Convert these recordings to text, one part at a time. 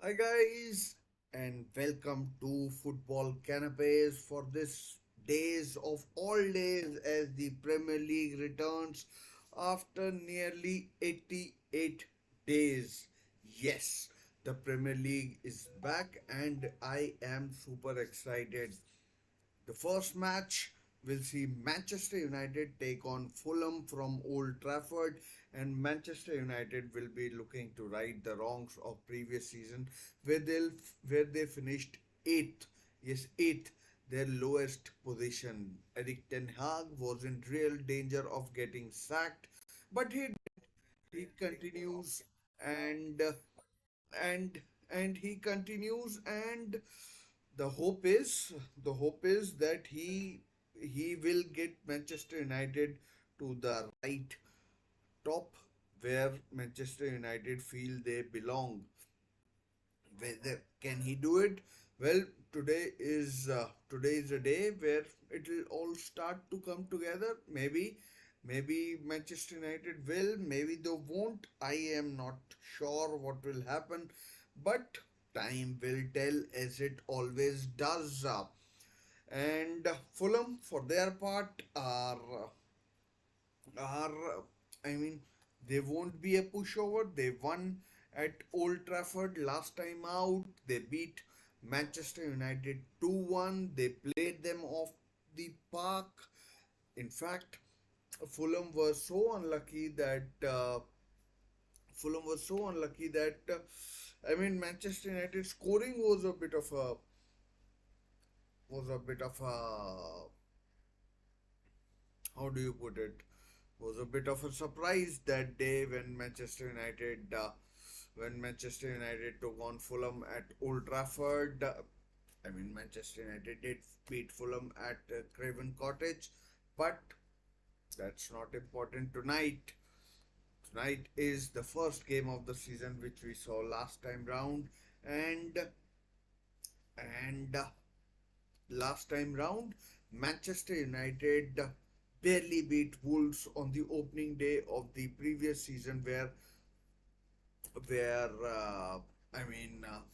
Hi guys, and welcome to Football Canapes for this days of all days as the Premier League returns after nearly 88 days. Yes, the Premier League is back and I am super excited. The first match will see Manchester United take on Fulham from Old Trafford, and Manchester United will be looking to right the wrongs of previous season, where they finished eighth. Yes, eighth, their lowest position. Eric Ten Hag was in real danger of getting sacked, but he continues and and and he continues and the hope is the hope is that he will get Manchester United to the right top where Manchester United feel they belong. Whether can he do it? Well, today is a day where it will all start to come together. Maybe Manchester United will, maybe they won't. I am not sure what will happen, but time will tell as it always does. And Fulham, for their part, are I mean they won't be a pushover. They won at Old Trafford last time out. They beat Manchester United 2-1. They played them off the park. In fact, Fulham was so unlucky that Manchester United scoring was a bit of a how do you put it, was a bit of a surprise that day when Manchester United took on Fulham at Old Trafford. Manchester United did beat Fulham at Craven Cottage, but that's not important tonight. Tonight is the first game of the season, which we saw last time round, and and last time round, Manchester United barely beat Wolves on the opening day of the previous season, where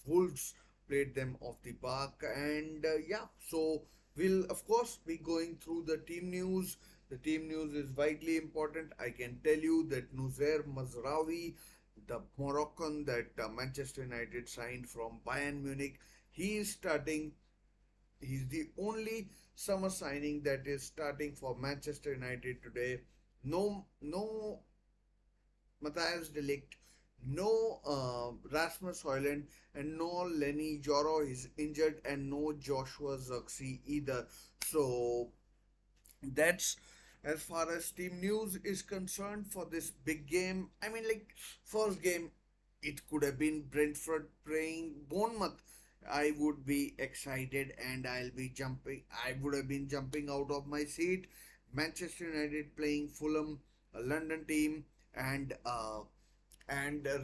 Wolves played them off the park, and so we'll of course be going through the team news. The team news is vitally important. I can tell you that Nuzair Mazraoui, the Moroccan that Manchester United signed from Bayern Munich, he is starting. He's the only summer signing that is starting for Manchester United today. No Matthias de Ligt, no Rasmus Højlund, and no Lenny Joro is injured, and no Joshua Zirkzee either. So that's as far as team news is concerned for this big game. First game, it could have been Brentford playing Bournemouth. I would be excited and I would have been jumping out of my seat. Manchester United playing Fulham, a London team, and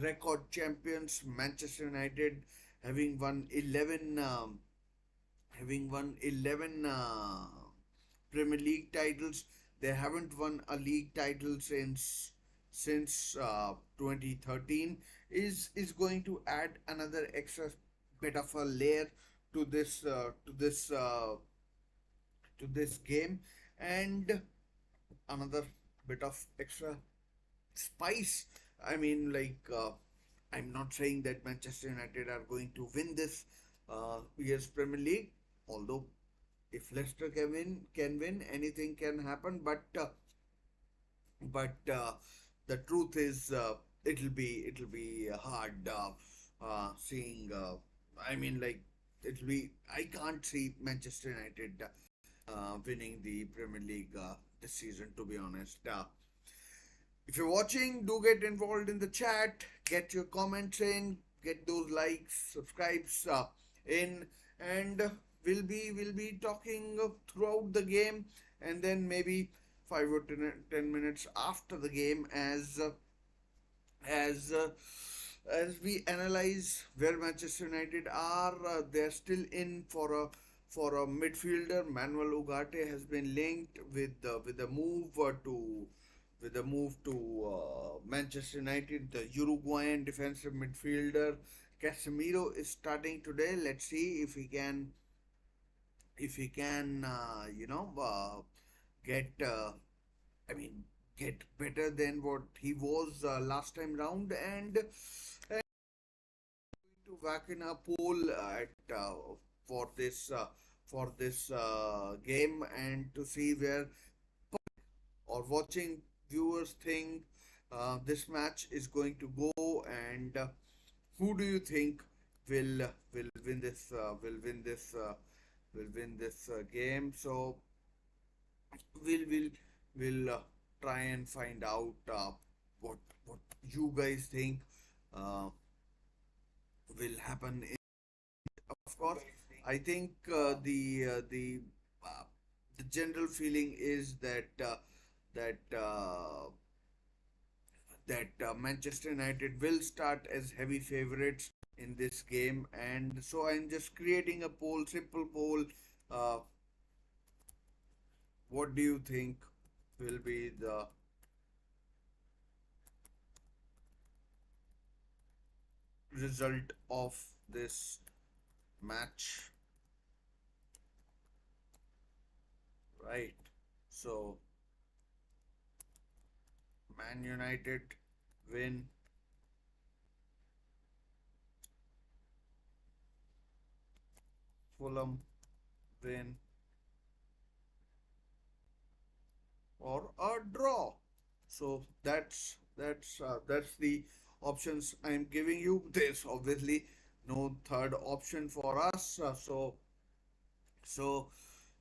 record champions Manchester United having won 11 Premier League titles. They haven't won a league title since 2013. Is going to add another extra bit of a layer to this game, and another bit of extra spice. I mean, I'm not saying that Manchester United are going to win this year's Premier League, although if Leicester can win, anything can happen. But the truth is, it'll be hard seeing. It'll be. I can't see Manchester United winning the Premier League this season. To be honest, if you're watching, do get involved in the chat. Get your comments in. Get those likes, subscribes in, and we'll be talking throughout the game, and then maybe 5 or 10 minutes after the game as uh, as we analyze where Manchester United are. They're still in for a midfielder. Manuel Ugarte has been linked with a move to Manchester United. The Uruguayan defensive midfielder Casemiro is starting today. Let's see if he can, get, I mean, get better than what he was last time round, and to whack in a poll at for this uh, for this game and to see where or watching viewers think this match is going to go, and who do you think will win this will win this game. So we'll we'll try and find out what what you guys think uh, will happen. Of course, I think uh, the general feeling is that Manchester United will start as heavy favorites in this game, and so I'm just creating a poll, simple poll. Uh, what do you think will be the result of this match? Right. So Man United win, Fulham win, or a draw. So that's the options I'm giving you. There's obviously no third option for us. So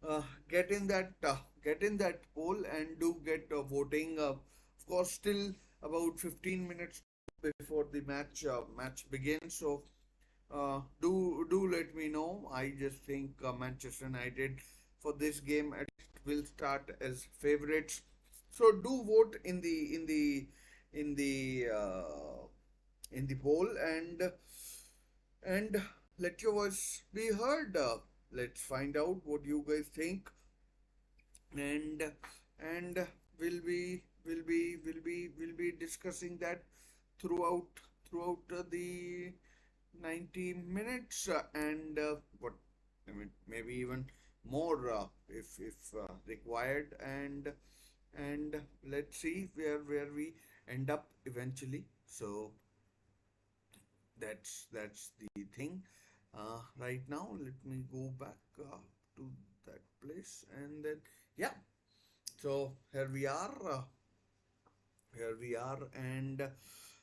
uh, get in that poll and do get voting. Of course, still about 15 minutes before the match begins. So do let me know. I just think Manchester United for this game at least will start as favorites. So do vote in the in the poll, and let your voice be heard. Let's find out what you guys think, and and we'll be discussing that throughout the 90 minutes, and what I mean, maybe even more if required, and let's see where we end up eventually. So that's the thing. Right now, let me go back to that place, and then yeah. So here we are, and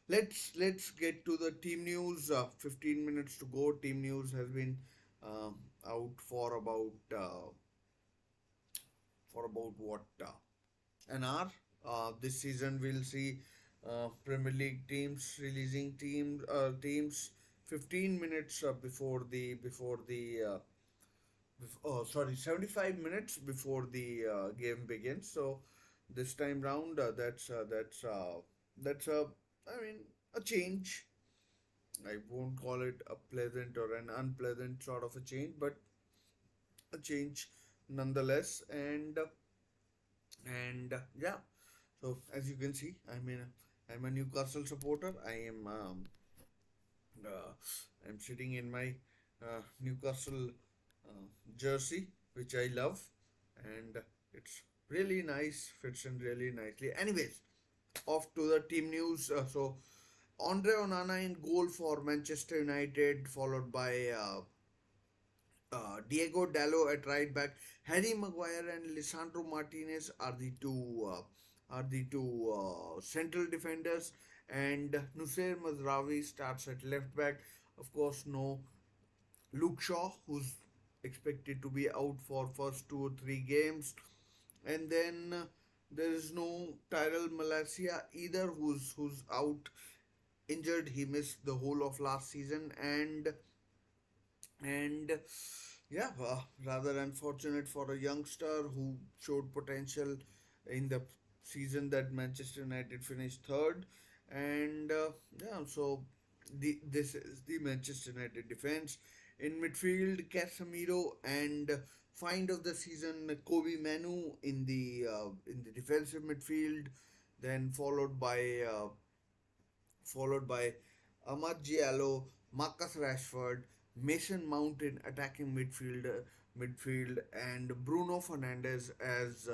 let's get to the team news. 15 minutes to go. Team news has been out for about what an hour. This season we'll see Premier League teams releasing teams 15 minutes before the oh sorry 75 minutes before the game begins. So this time round that's a I mean a change. I won't call it a pleasant or an unpleasant sort of a change, but a change nonetheless. And yeah, so as you can see, I'm a Newcastle supporter. Uh, I'm sitting in my Newcastle jersey, which I love, and it's really nice, fits in really nicely. Anyways, off to the team news. So Andre Onana in goal for Manchester United, followed by Diego Dallo at right back. Harry Maguire and Lisandro Martinez are the two central defenders, and Nusayr Mazraoui starts at left back. Of course, no Luke Shaw, who's expected to be out for first 2 or 3 games, and then there is no Tyrell Malacia either, who's out injured. He missed the whole of last season, and yeah, rather unfortunate for a youngster who showed potential in the season that Manchester United finished third. And yeah, so this is the Manchester United defense. In midfield, Casemiro, and find of the season Kobe Manu in the defensive midfield, then followed by Amad Diallo, Marcus Rashford, Mason Mount in attacking midfield, and Bruno Fernandes as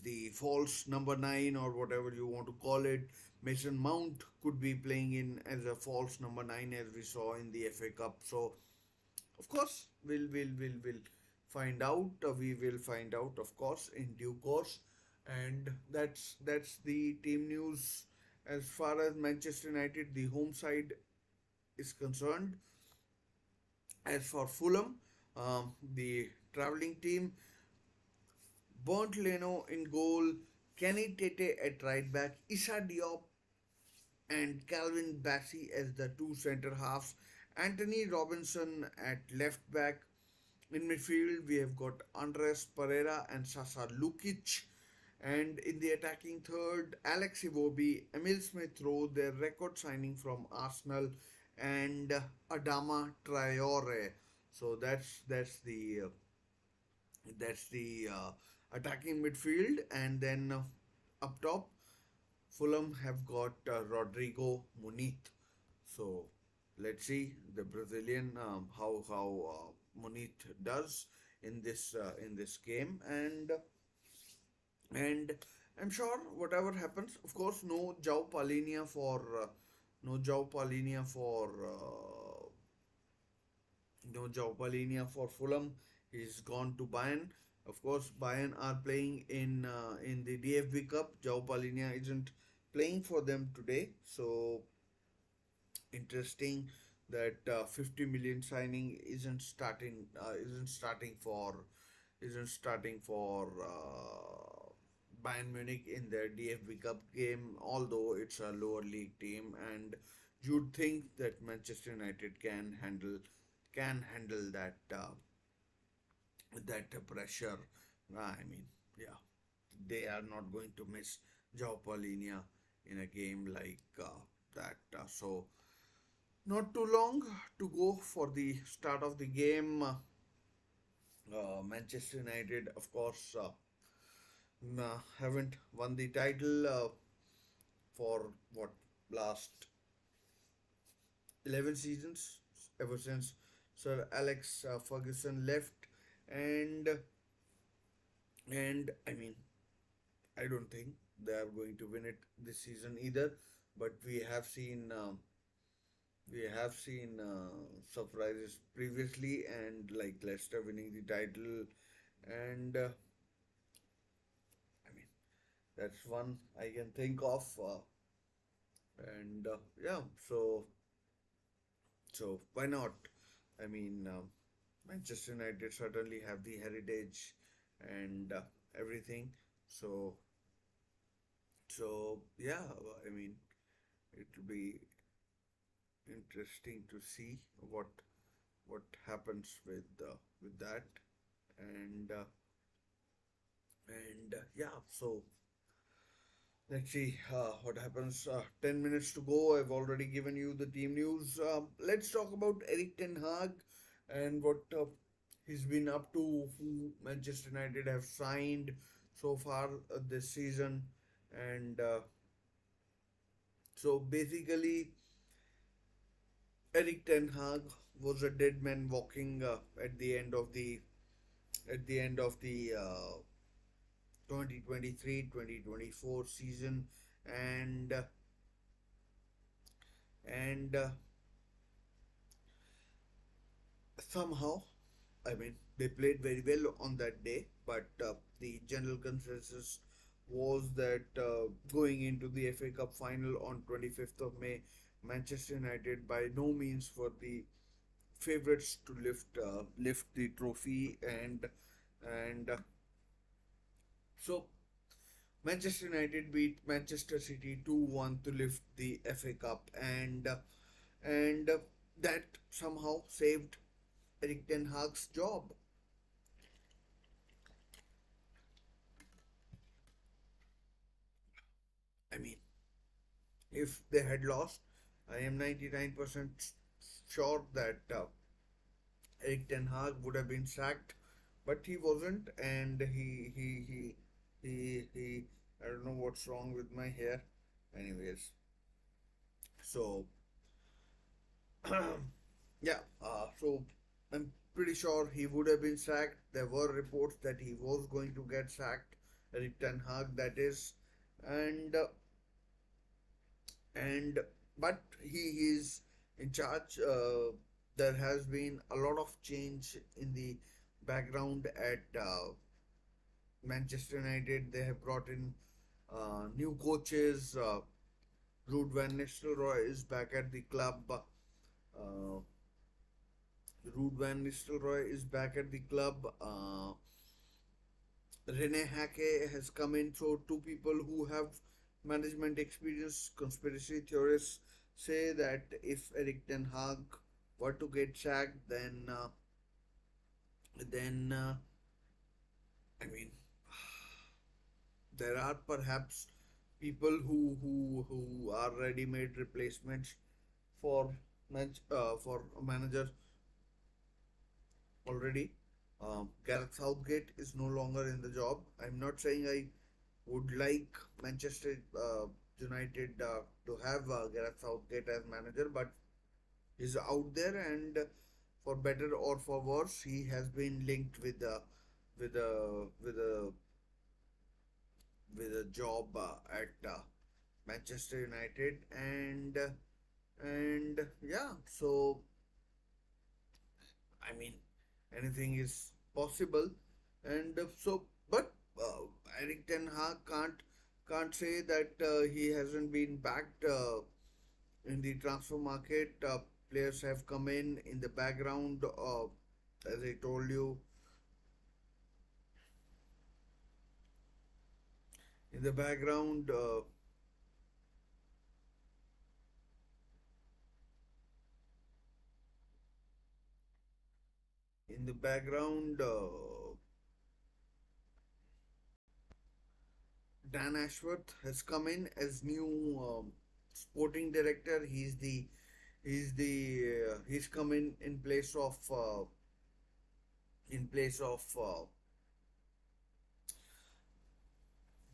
the false number nine or whatever you want to call it. Mason Mount could be playing in as a false number nine as we saw in the FA Cup. So of course we'll find out. We will find out of course in due course, and that's the team news as far as Manchester United, the home side, is concerned. As for Fulham, the travelling team, Bernd Leno in goal, Kenny Tete at right back, Issa Diop and Calvin Bassey as the two centre halves, Anthony Robinson at left back. In midfield, we have got Andres Pereira and Sasa Lukic. And in the attacking third, Alex Iwobi, Emil Smith Rowe, their record signing from Arsenal, and Adama Traore. So that's the attacking midfield, and then up top, Fulham have got Rodrigo Munith. So let's see the Brazilian, how Munith does in this game, and I'm sure whatever happens, of course, no João Palhinha for Fulham. He's gone to Bayern. Of course, Bayern are playing in the DFB Cup. João Palhinha isn't playing for them today, so interesting that 50 million signing isn't starting for Bayern Munich in their DFB Cup game, although it's a lower league team, and you'd think that Manchester United can handle that pressure. I mean, yeah, they are not going to miss João Paulinho in a game like that. So not too long to go for the start of the game. Manchester United, of course, haven't won the title for what, last 11 seasons, ever since Sir Alex Ferguson left, and I mean, I don't think they are going to win it this season either. But surprises previously, and like Leicester winning the title, and I mean, that's one I can think of. And yeah, so why not? I mean, Manchester United certainly have the heritage and everything. So yeah, I mean, it will be interesting to see what happens with that, and yeah. So let's see what happens. 10 minutes to go. I've already given you the team news. Let's talk about Eric Ten Hag and what he's been up to, who Manchester United have signed so far this season, and so basically, Eric Ten Hag was a dead man walking at the end of the 2023-2024 season, and and somehow, I mean, they played very well on that day, but the general consensus was that going into the FA Cup final on 25th of May, Manchester United by no means were the favorites to lift the trophy, and so Manchester United beat Manchester City 2-1 to lift the FA Cup, and that somehow saved Eric Ten Hag's job. I mean, if they had lost, I am 99% sure that Eric Ten Hag would have been sacked, but he wasn't, and he I don't know what's wrong with my hair. Anyways, so yeah, so I'm pretty sure he would have been sacked. There were reports that he was going to get sacked, Eric Ten Hag, that is, and and but he is in charge. There has been a lot of change in the background at Manchester United. They have brought in new coaches. Ruud van Nistelrooy is back at the club. Ruud van Nistelrooy is back at the club. Rene Hake has come in. So two people who have management experience. Conspiracy theorists say that if Eric Ten Hag were to get sacked, then I mean there are perhaps people who are ready-made replacements for for a manager already. Gareth Southgate is no longer in the job. I'm not saying I would like Manchester United to have Gareth Southgate as manager, but he's out there, and for better or for worse, he has been linked with with a with a with a job at Manchester United, and yeah, so I mean anything is possible, and but uh, Eric Ten Hag can't say that he hasn't been backed in the transfer market. Players have come in the background. As I told you, in the background. In the background, Dan Ashworth has come in as new sporting director. He's come in place of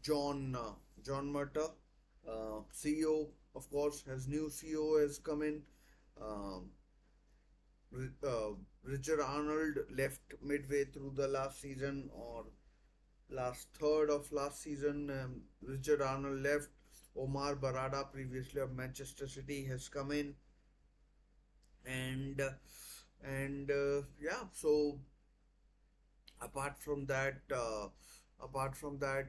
John John Murta. CEO, of course, has new CEO has come in. Um, uh, Richard Arnold left midway through the last season, or last third of last season. Richard Arnold left. Omar Barada, previously of Manchester City, has come in, and yeah. So apart from that, apart from that,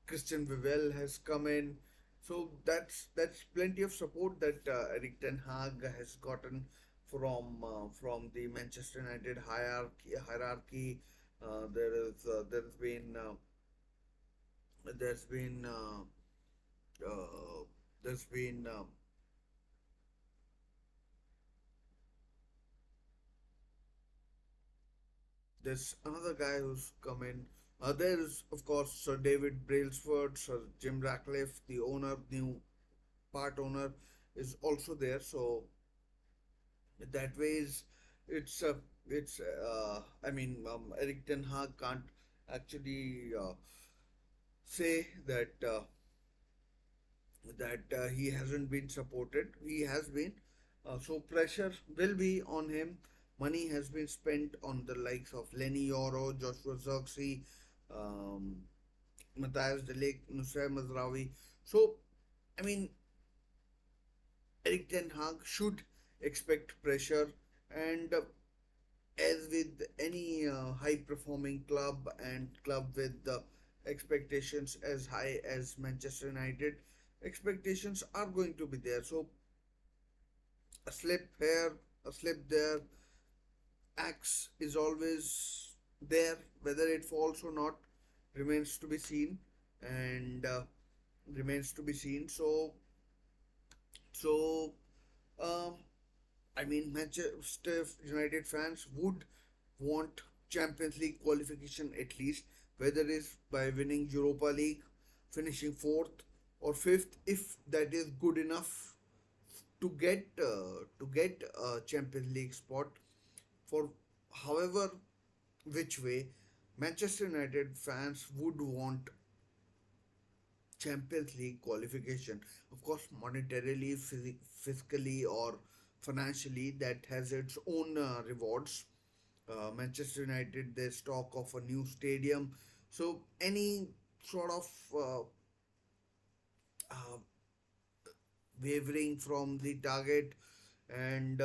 Christian Vivel has come in. So that's plenty of support that Eric Ten Hag has gotten from the Manchester United hierarchy. There's been there's been uh, there's been there's another guy who's come in. There is, of course, Sir David Brailsford, Sir Jim Ratcliffe, the owner, new part owner, is also there. So that way is it's I mean Eric Ten Hag can't actually say that he hasn't been supported. He has been. So pressure will be on him. Money has been spent on the likes of Lenny Yoro, Joshua Zirkzee, um, Matthias Delic, Nusayr Mazraoui. So I mean, Eric Ten Hag should expect pressure, and as with any high performing club and club with the expectations as high as Manchester United, expectations are going to be there. So a slip here, a slip there, axe is always there. Whether it falls or not remains to be seen, and remains to be seen. So um, I mean, Manchester United fans would want Champions League qualification at least, whether it's by winning Europa League, finishing fourth or fifth, if that is good enough to get a Champions League spot. For however which way, Manchester United fans would want Champions League qualification. Of course, monetarily, fiscally, or financially, that has its own rewards. Manchester United, there's talk of a new stadium. So, any sort of uh, wavering from the target, and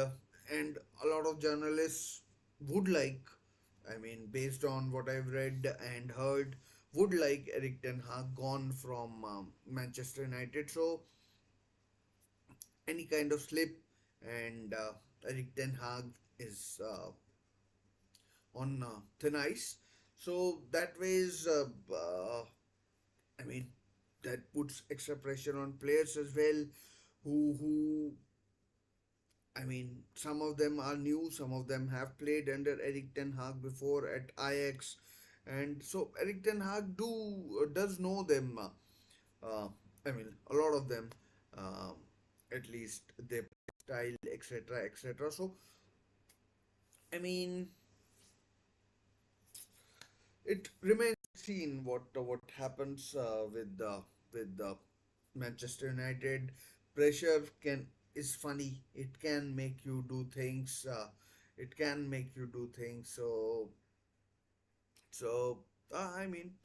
and a lot of journalists would like, I mean, based on what I've read and heard, would like Eric Ten Hag gone from Manchester United. So any kind of slip, and Eric Ten Hag is on thin ice. So that ways, I mean, that puts extra pressure on players as well, who I mean, some of them are new, some of them have played under Eric Ten Hag before at Ajax, and so Eric Ten Hag does know them. Uh, I mean, a lot of them, um, at least their style, etc., etc. So, I mean, it remains seen what happens with the Manchester United. Pressure can is funny. It can make you do things. It can make you do things. So I mean,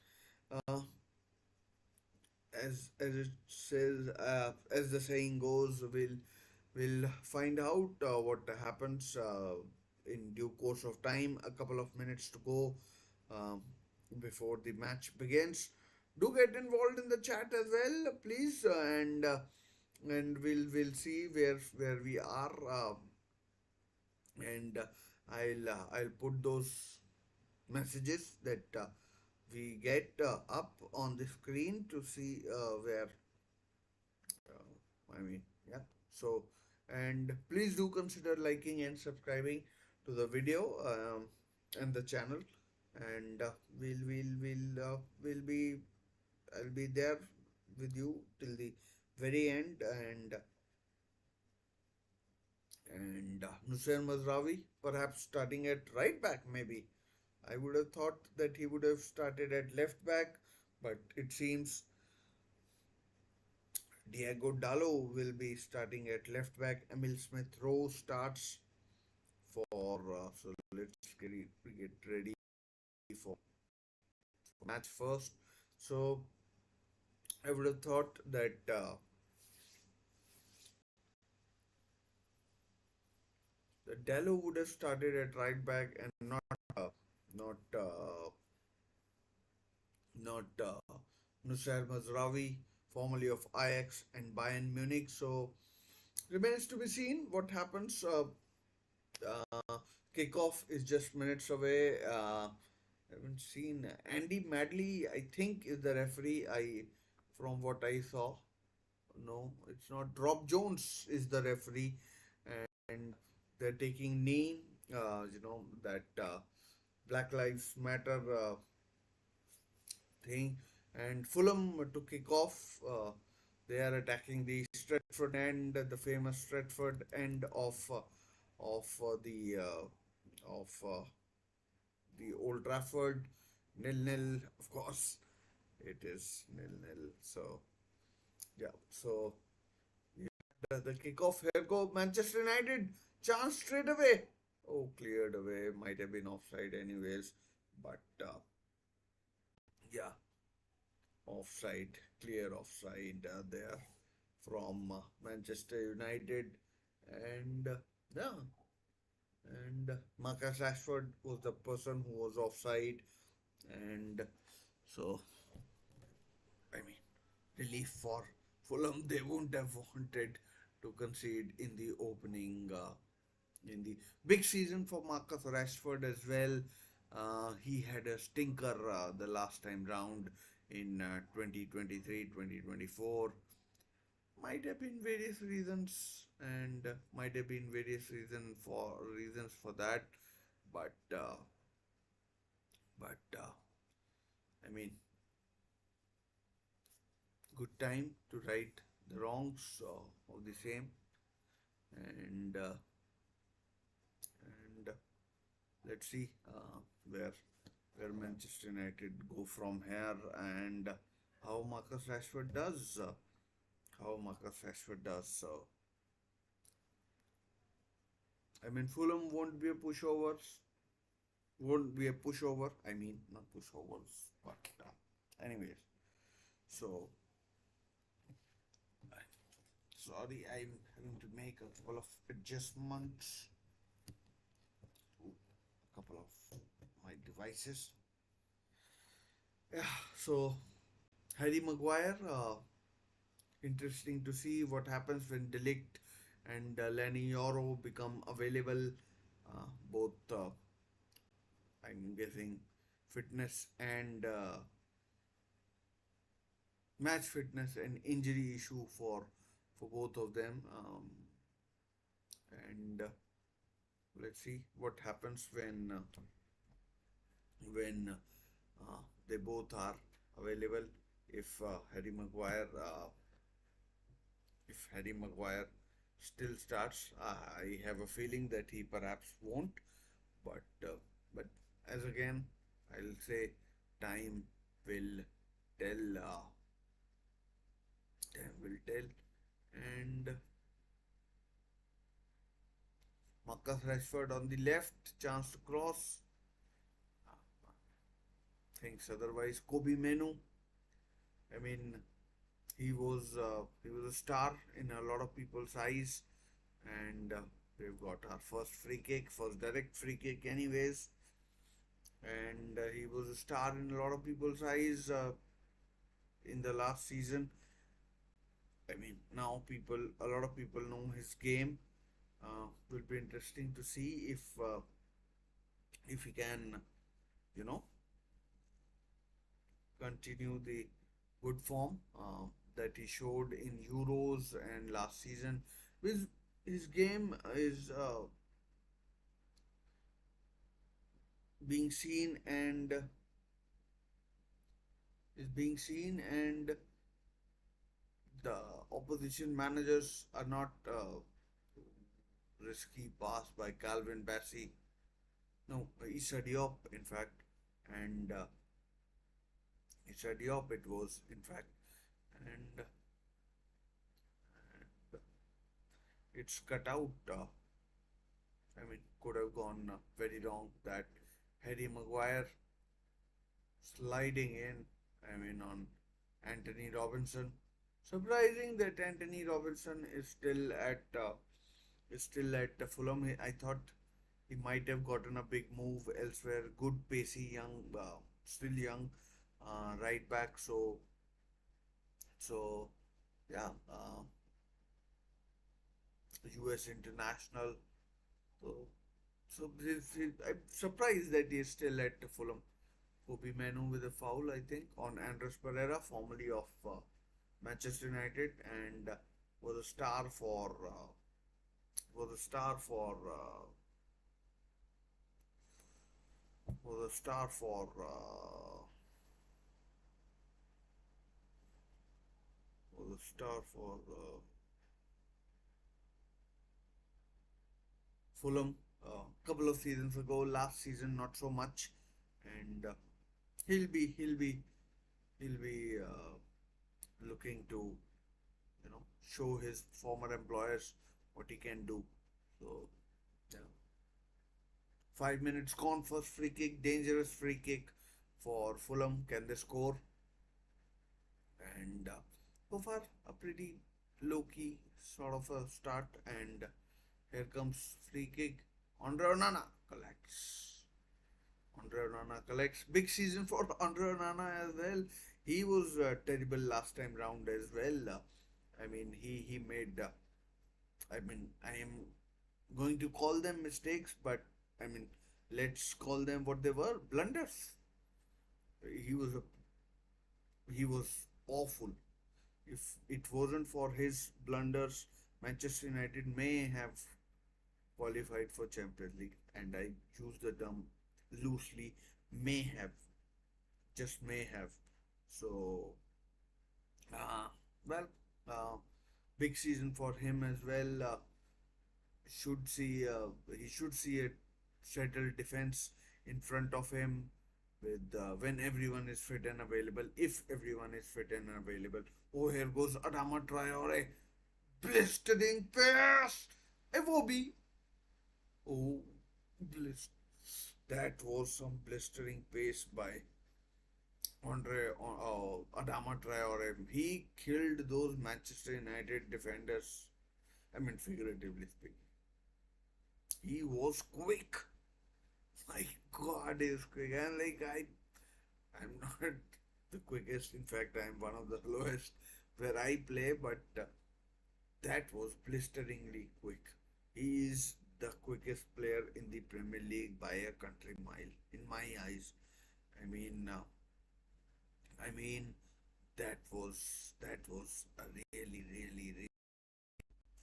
uh, as it says, as the saying goes, we'll find out what happens in due course of time. A couple of minutes to go um, before the match begins. Do get involved in the chat as well, please, and we'll see where we are, and I'll put those messages that we get up on the screen to see where I mean, yeah. So, and please do consider liking and subscribing to the video and the channel, and we'll be I'll be there with you till the very end, and Nusayr Mazrawi perhaps starting at right back maybe. I would have thought that he would have started at left back, but it seems Diego Dallo will be starting at left back. Emil Smith Rowe starts for. So let's get ready for match first. So I would have thought that Dallo would have started at right back and not not Nusayr Mazraoui, formerly of Ajax and Bayern Munich. So remains to be seen what happens. Kickoff is just minutes away. I haven't seen Andy Madley. I think is the referee. From what I saw, no, it's not. Rob Jones is the referee, and they're taking knee. That Black Lives Matter thing, and Fulham to kick off. They are attacking the Stretford end, the famous Stretford end of the Old Trafford. Nil nil, of course, it is nil nil. So yeah, so the kickoff here go Manchester United chance straight away. Oh, cleared away. Might have been offside anyways, but yeah, offside, clear offside there from Manchester United, and yeah, and Marcus Rashford was the person who was offside, and so I mean, relief for Fulham. They wouldn't have wanted to concede in the opening. In the big season for Marcus Rashford as well. He had a stinker the last time round in 2023 2024. Might have been various reasons, and might have been various reasons for that, but I mean, good time to right the wrongs of the same, and let's see where Manchester United go from here, and how Marcus Rashford does. How Marcus Rashford does. So, I mean, Fulham won't be a pushover. Won't be a pushover. I mean, not pushovers, but anyways. So, sorry, I'm having to make a couple of adjustments to a couple of my devices. Yeah. So, Harry Maguire. Interesting to see what happens when Delict and Lenny Yoro become available. Both, I'm guessing, fitness and match fitness and injury issue for both of them. And let's see what happens when they both are available. If Harry Maguire still starts, I have a feeling that he perhaps won't. But as again, I'll say time will tell. Time will tell. And Marcus Rashford on the left, chance to cross. Thinks otherwise. Kobe Menu. I mean, he was a star in a lot of people's eyes, and we've got our first free kick, first direct free kick, anyways. And he was a star in a lot of people's eyes in the last season. I mean, now a lot of people know his game. Will be interesting to see if he can, you know, continue the good form that he showed in Euros and last season. His game being seen and is being seen, and the opposition managers are not risky pass by Calvin Bassey. No, Issa Diop, in fact, and Issa Diop it was, in fact, and it's cut out. I mean, could have gone very wrong. That Harry Maguire sliding in, I mean, on Anthony Robinson. Surprising that Anthony Robinson is still at Fulham. I thought he might have gotten a big move elsewhere. Good, pacey, young, still young, right back. So yeah, US international. So I'm surprised that he's still at Fulham. Kobe Manu with a foul, I think, on Andres Pereira, formerly of Manchester United, and was a star for was a star for was a star for was a star for Fulham a couple of seasons ago. Last season, not so much, and he'll be he'll be he'll be looking to show his former employers what he can do. So yeah. 5 minutes gone. First free kick, dangerous free kick for Fulham. Can they score? And so far, a pretty low key sort of a start. And here comes free kick. Andre Onana collects. Andre Onana collects. Big season for Andre Onana as well. He was terrible last time round as well. I mean, he made. I mean, I am going to call them mistakes, but I mean, let's call them what they were, blunders. He was a he was awful. If it wasn't for his blunders, Manchester United may have qualified for Champions League, and I use the term loosely. May have, just may have. So, uh, well, uh, big season for him as well. He should see a settled defense in front of him. with when everyone is fit and available. If everyone is fit and available. Oh, here goes Adama Traore. Blistering pass. FOB. Oh, blist. That was some blistering pace by Adama Traore. He killed those Manchester United defenders. I mean, figuratively speaking. He was quick. My God, he's quick. And I'm not the quickest. In fact, I'm one of the lowest where I play, but that was blisteringly quick. He is the quickest player in the Premier League by a country mile, in my eyes. I mean, uh, I mean, that was a really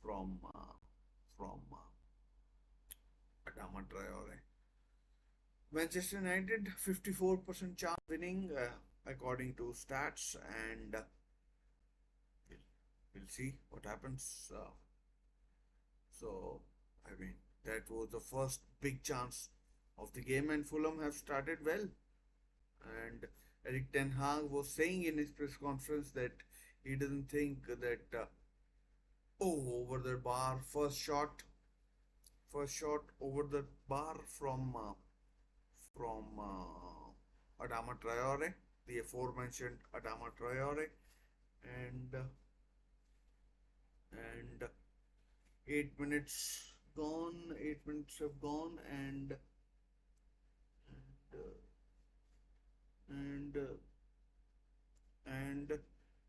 from from Adama Traore. Manchester United 54% chance winning according to stats, and we'll, we'll see what happens. So, I mean, that was the first big chance of the game, and Fulham have started well. And Eric Ten Hag was saying in his press conference that he doesn't think that over the bar first shot over the bar from Adama Traore, the aforementioned Adama Traore, and 8 minutes gone. 8 minutes have gone, and and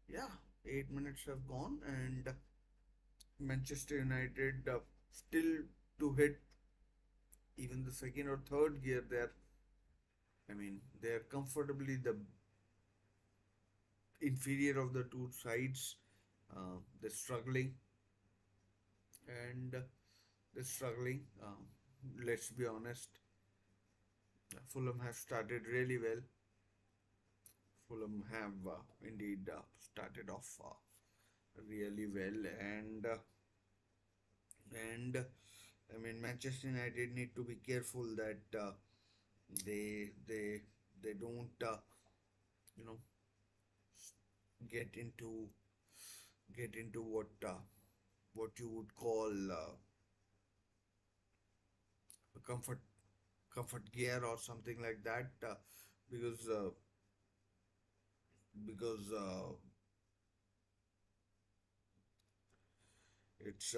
yeah, 8 minutes have gone, and Manchester United still to hit even the second or third gear. They're comfortably the inferior of the two sides. They're struggling, and they're struggling. Let's be honest. Fulham have started really well. Fulham have indeed started off really well, and Manchester United need to be careful that they they they don't you know get into what you would call a comfort gear or something like that, because because it's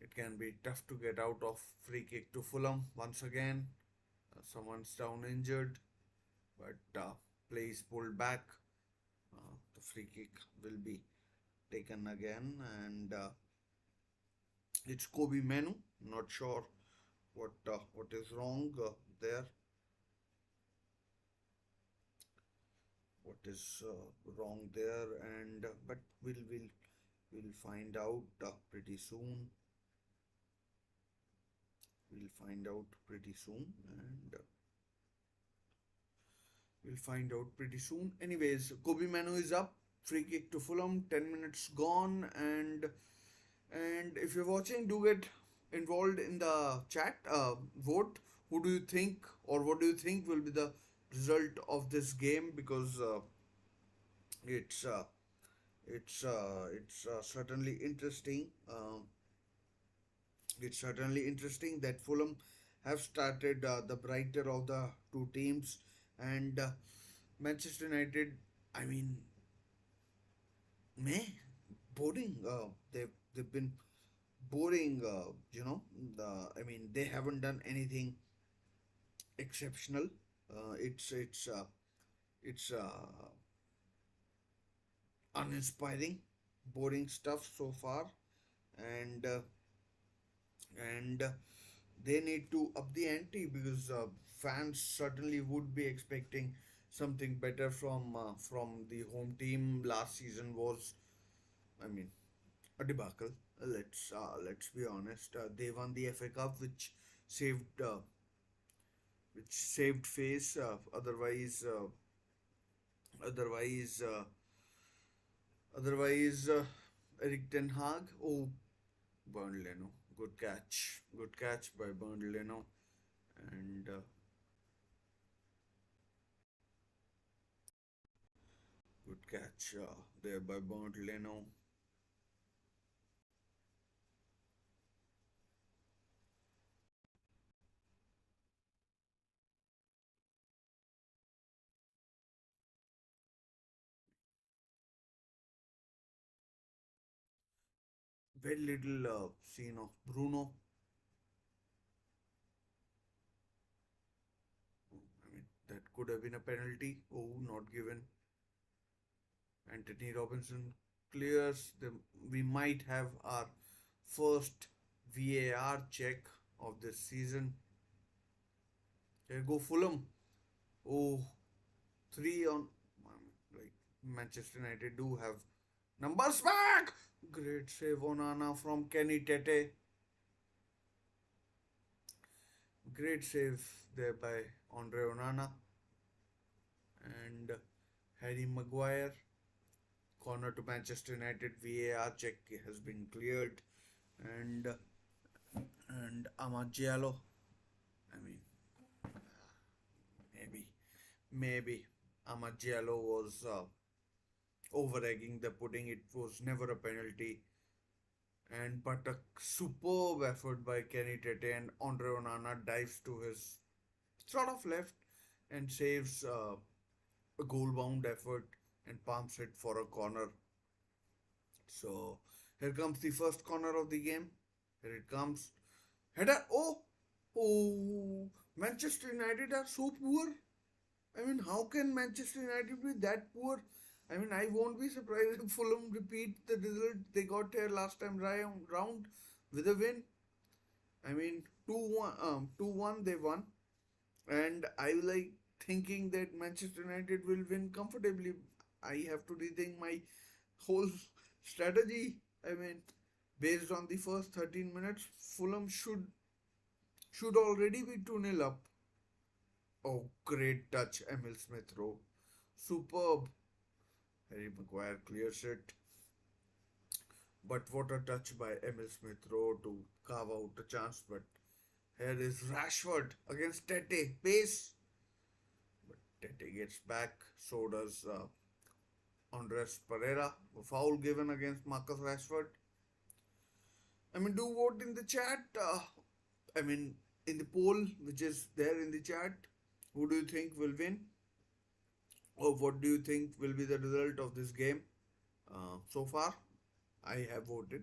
it can be tough to get out of free kick to Fulham once again. Someone's down injured, but play is pulled back. The free kick will be taken again, and it's Kobe Menu. Not sure what is wrong there. What is wrong there? And but we'll find out pretty soon. We'll find out pretty soon, and we'll find out pretty soon. Anyways, Kobe Manu is up. Free kick to Fulham. 10 minutes gone, and if you're watching, do get involved in the chat. Vote. Who do you think, or what do you think will be the result of this game? Because it's certainly interesting. It's certainly interesting that Fulham have started the brighter of the two teams, and Manchester United. I mean, may boring. They've been boring. They haven't done anything exceptional. It's uninspiring, boring stuff so far, and and they need to up the ante because fans certainly would be expecting something better from the home team. Last season was, I mean, a debacle. Let's be honest. They won the FA Cup, saved which saved face. Otherwise, otherwise, Eric Ten Hag. Oh, Bernd Leno. Good catch by Bernd Leno, and catch there by Bernd Leno. Very little scene of Bruno. I mean, that could have been a penalty. Oh, not given. Anthony Robinson clears. We might have our first VAR check of this season. Here go Fulham. Oh, three on. Like Manchester United do have numbers back. Great save Onana from Kenny Tete. Great save there by Andre Onana and Harry Maguire. Corner to Manchester United. VAR check has been cleared, and Amad Diallo. I mean, maybe Amad Diallo was over egging the pudding. It was never a penalty, and but a superb effort by Kenny Tete, and Andre Onana dives to his sort of left and saves a goal bound effort and palms it for a corner. So here comes the first corner of the game. Here it comes. Header. Oh, Manchester United are so poor. I mean, how can Manchester United be that poor? I mean, I won't be surprised if Fulham repeat the result they got here last time round with a win. I mean, 2-1, 2-1 they won, and I like thinking that Manchester United will win comfortably. I have to rethink my whole strategy. I mean, based on the first 13 minutes, Fulham should already be 2-0 up. Oh, great touch, Emil Smith Rowe. Superb. Harry Maguire clears it. But what a touch by Emil Smith Rowe to carve out a chance. But here is Rashford against Tete. Pace. But Tete gets back. So does Andres Pereira. A foul given against Marcus Rashford. I mean, do vote in the chat. I mean, in the poll which is there in the chat. Who do you think will win? Or what do you think will be the result of this game? So far, I have voted,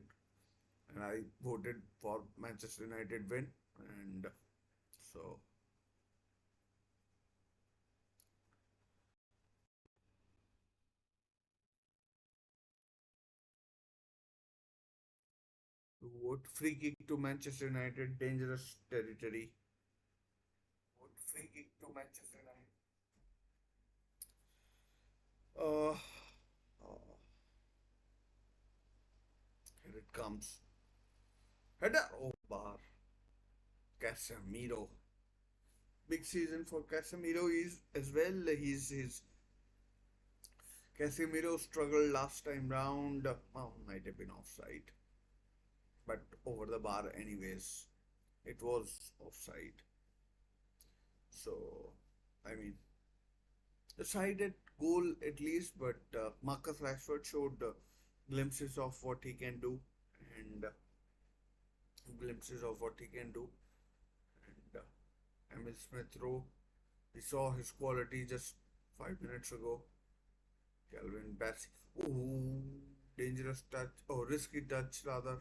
and I voted for Manchester United win. And so, to vote free kick to Manchester United, dangerous territory. Vote free kick to Manchester United. Uh, Here it comes. Header. Oh, bar. Casemiro. Big season for Casemiro is as well. His Casemiro struggled last time round. Might have been offside, but over the bar anyways. It was offside. So, I mean, decided goal at least, but Marcus Rashford showed glimpses of what he can do, and glimpses of what he can do. And Emil Smith Rowe, we saw his quality just 5 minutes ago. Calvin Bassey, oh, dangerous touch, oh, risky touch rather.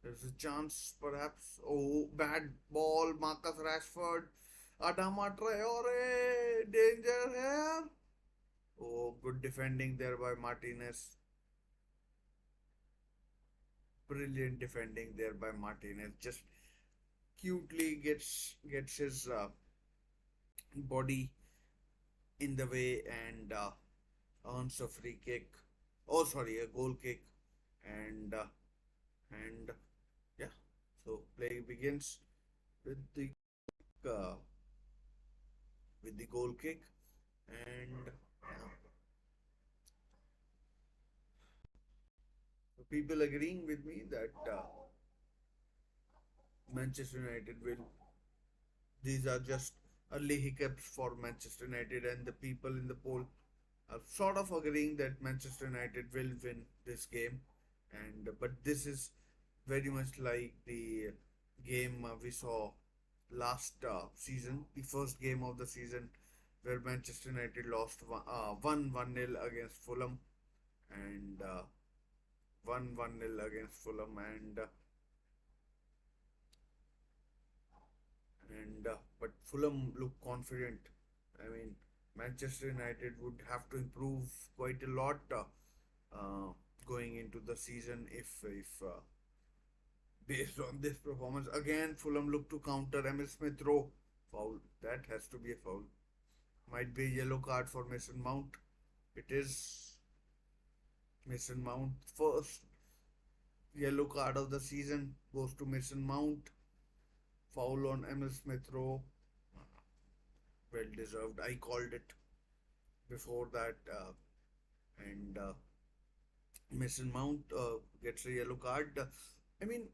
There's a chance, perhaps. Oh, bad ball, Marcus Rashford. Adama Traore, danger here. Oh, good defending there by Martinez. Brilliant defending there by Martinez. Just cutely gets his body in the way and earns a free kick. Oh, sorry, a goal kick. And yeah, so play begins with the uh, goal kick, and people agreeing with me that Manchester United will. These are just early hiccups for Manchester United, and the people in the poll are sort of agreeing that Manchester United will win this game. And but this is very much like the game we saw last season, the first game of the season, where Manchester United lost 1 nil against Fulham, and 1 nil against Fulham, and but Fulham look confident. I mean, Manchester United would have to improve quite a lot uh, going into the season if based on this performance. Again, Fulham look to counter. Emil Smith Rowe foul. That has to be a foul. Might be a yellow card for Mason Mount. It is Mason Mount. First yellow card of the season goes to Mason Mount. Foul on Emil Smith Rowe. Well deserved. I called it before that. And Mason Mount gets a yellow card. I mean,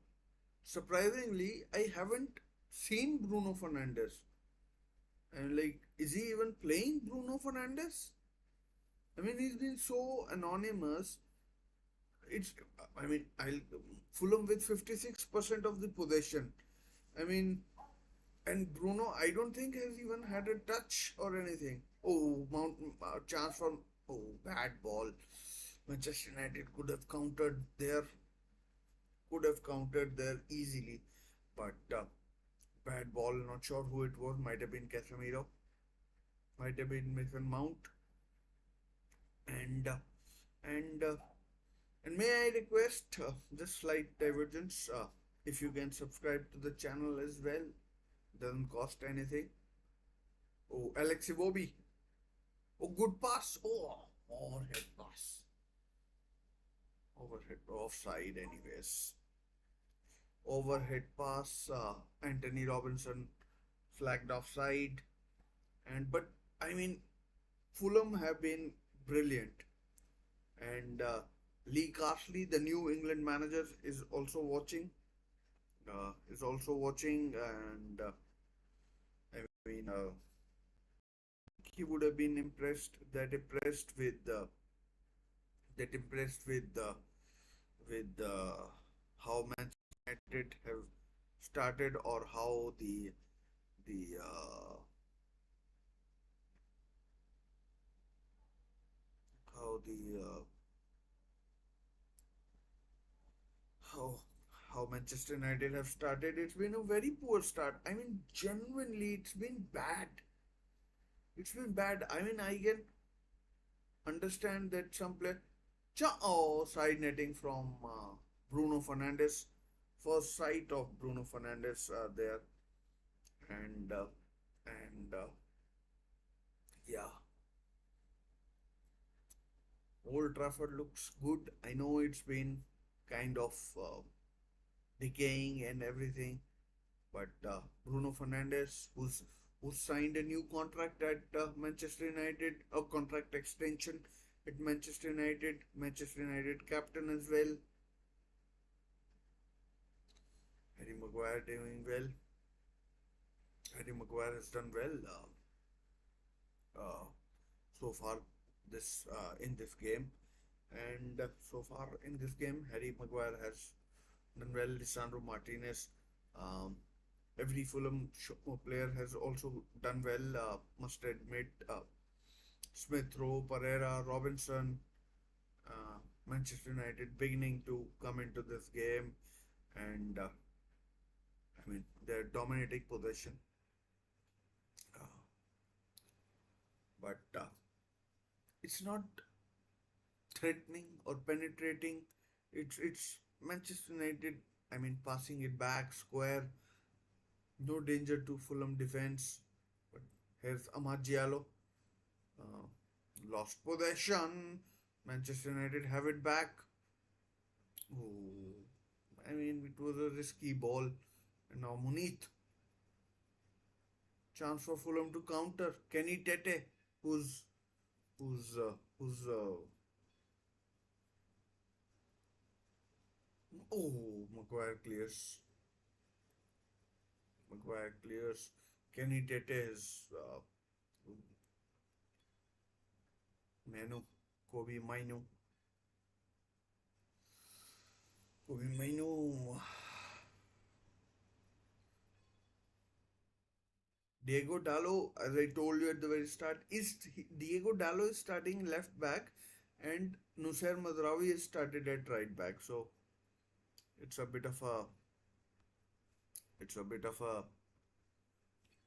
surprisingly, I haven't seen Bruno Fernandes. And like, is he even playing Bruno Fernandes? I mean, he's been so anonymous. It's, I mean, I'll Fulham with 56% of the possession. I mean, and Bruno, I don't think has even had a touch or anything. Oh, Mount chance for bad ball. Manchester United could have countered there easily, but bad ball. Not sure who it was. Might have been Casemiro. Might have been Mason Mount. And uh, and uh, and may I request just slight divergence. If you can subscribe to the channel as well, doesn't cost anything. Oh, Alexi Bobby. Oh, good pass. Oh, overhead pass. Overhead offside, anyways. Overhead pass. Anthony Robinson flagged offside. And but I mean, Fulham have been brilliant, and Lee Carsley, the New England manager, is also watching. And I mean, he would have been impressed with how Manchester United have started, or the how the how how Manchester United have started. It's been a very poor start. I mean, genuinely, it's been bad. It's been bad. I mean, I can understand that some player. Oh, side netting from Bruno Fernandes. First sight of Bruno Fernandes there, and yeah, Old Trafford looks good. I know it's been kind of decaying and everything, but Bruno Fernandes, who's signed a new contract at Manchester United, a contract extension at Manchester United captain as well. Harry Maguire doing well. Harry Maguire has done well uh, so far this in this game, and so far in this game, Harry Maguire has done well. Lisandro Martinez, um, every Fulham player has also done well. Must admit, Smith Rowe, Pereira, Robinson, uh, Manchester United beginning to come into this game, and I mean they're dominating possession, uh, but it's not threatening or penetrating. It's Manchester United. I mean, passing it back square, no danger to Fulham defense. But here's Amad Diallo, uh, lost possession. Manchester United have it back. Oh, I mean, it was a risky ball. And now Munith, chance for Fulham to counter. Kenny Tete, who's who's oh, Maguire clears. Maguire clears. Kenny Tete's Manu, Kobe Mainu, Kobe Mainu, Diego Dallo, as I told you at the very start, Diego Dallo is starting left back, and Nusser Madrawi is started at right back. So it's a bit of a, it's a bit of a.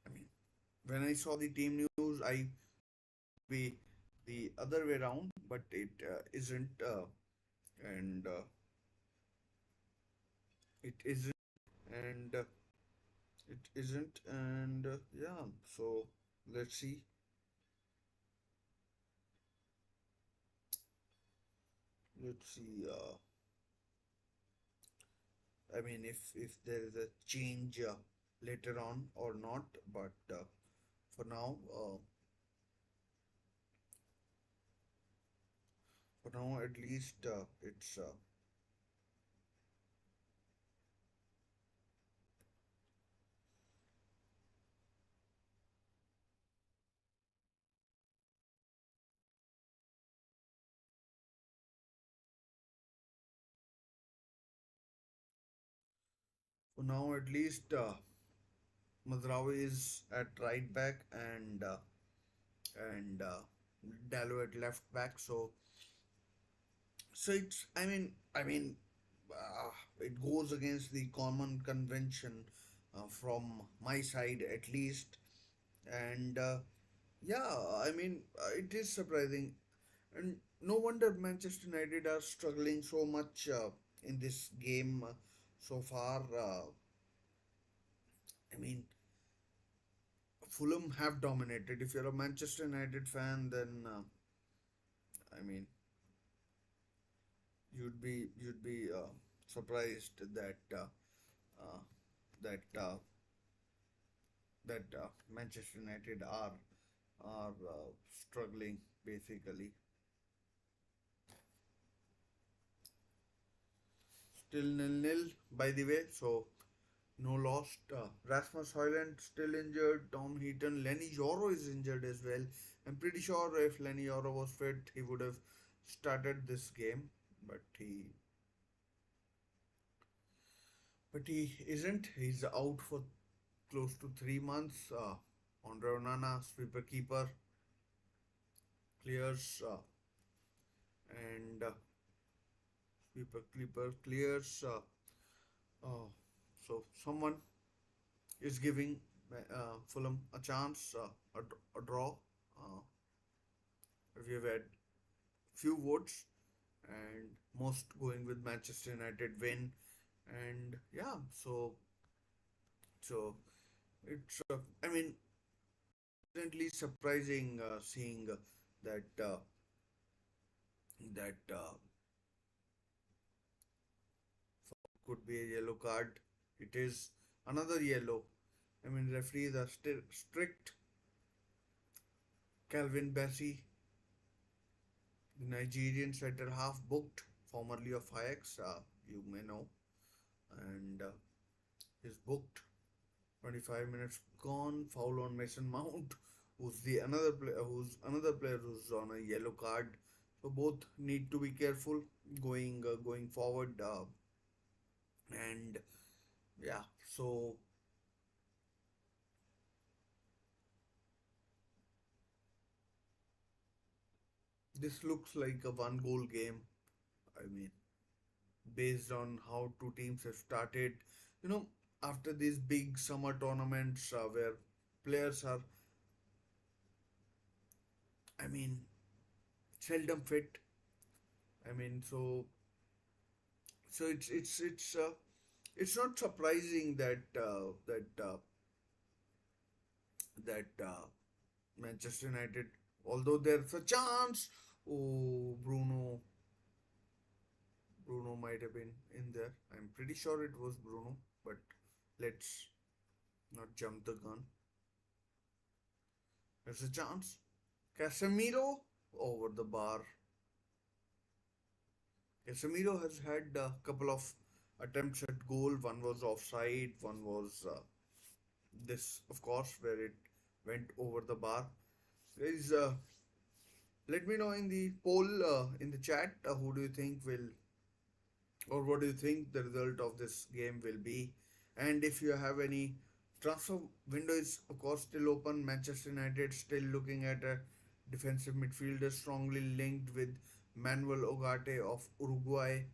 I mean, when I saw the team news, I be the other way around, but it isn't, and it isn't, and it isn't, and yeah. So let's see, let's see. I mean, if there is a change later on or not, but for now, for now at least, it's for now at least. Mazraoui is at right back, and Dallo at left back. So it's it goes against the common convention from my side at least, and yeah, it is surprising, and no wonder Manchester United are struggling so much in this game so far. I mean, Fulham have dominated. If you're a Manchester United fan, then I mean, you'd be surprised uh, that Manchester United are struggling basically. Still nil nil, by the way. So no lost. Rasmus Højlund still injured. Tom Heaton, Lenny Yoro is injured as well. I'm pretty sure if Lenny Yoro was fit, he would have started this game, but he isn't. He's out for close to 3 months. Andre Onana, sweeper keeper, clears, and sweeper keeper clears. Uh, so someone is giving Fulham a chance, a draw. Uh, we have had few votes, and most going with Manchester United win. And yeah, so it's I mean, pleasantly surprising seeing that that could be a yellow card. It is another yellow. I mean, referees are still strict. Calvin Bassey, the Nigerian centre half, booked, formerly of Ajax, you may know, and is booked. 25 minutes gone. Foul on Mason Mount, who's another player who's on a yellow card. So both need to be careful going forward. And yeah, so this looks like a one goal game. I mean, based on how two teams have started, you know, after these big summer tournaments where players are, I mean, seldom fit. I mean, so it's not surprising that Manchester United, although there's a chance, oh Bruno might have been in there. I'm pretty sure it was Bruno, but let's not jump the gun. There's a chance. Casemiro over the bar. Casemiro has had a couple of attempts at goal. One was offside. One was this, of course, where it went over the bar. Guys, let me know in the poll in the chat who do you think will, or what do you think the result of this game will be, and if you have any transfer window is of course still open. Manchester United still looking at a defensive midfielder strongly linked with Manuel Ugarte of Uruguay,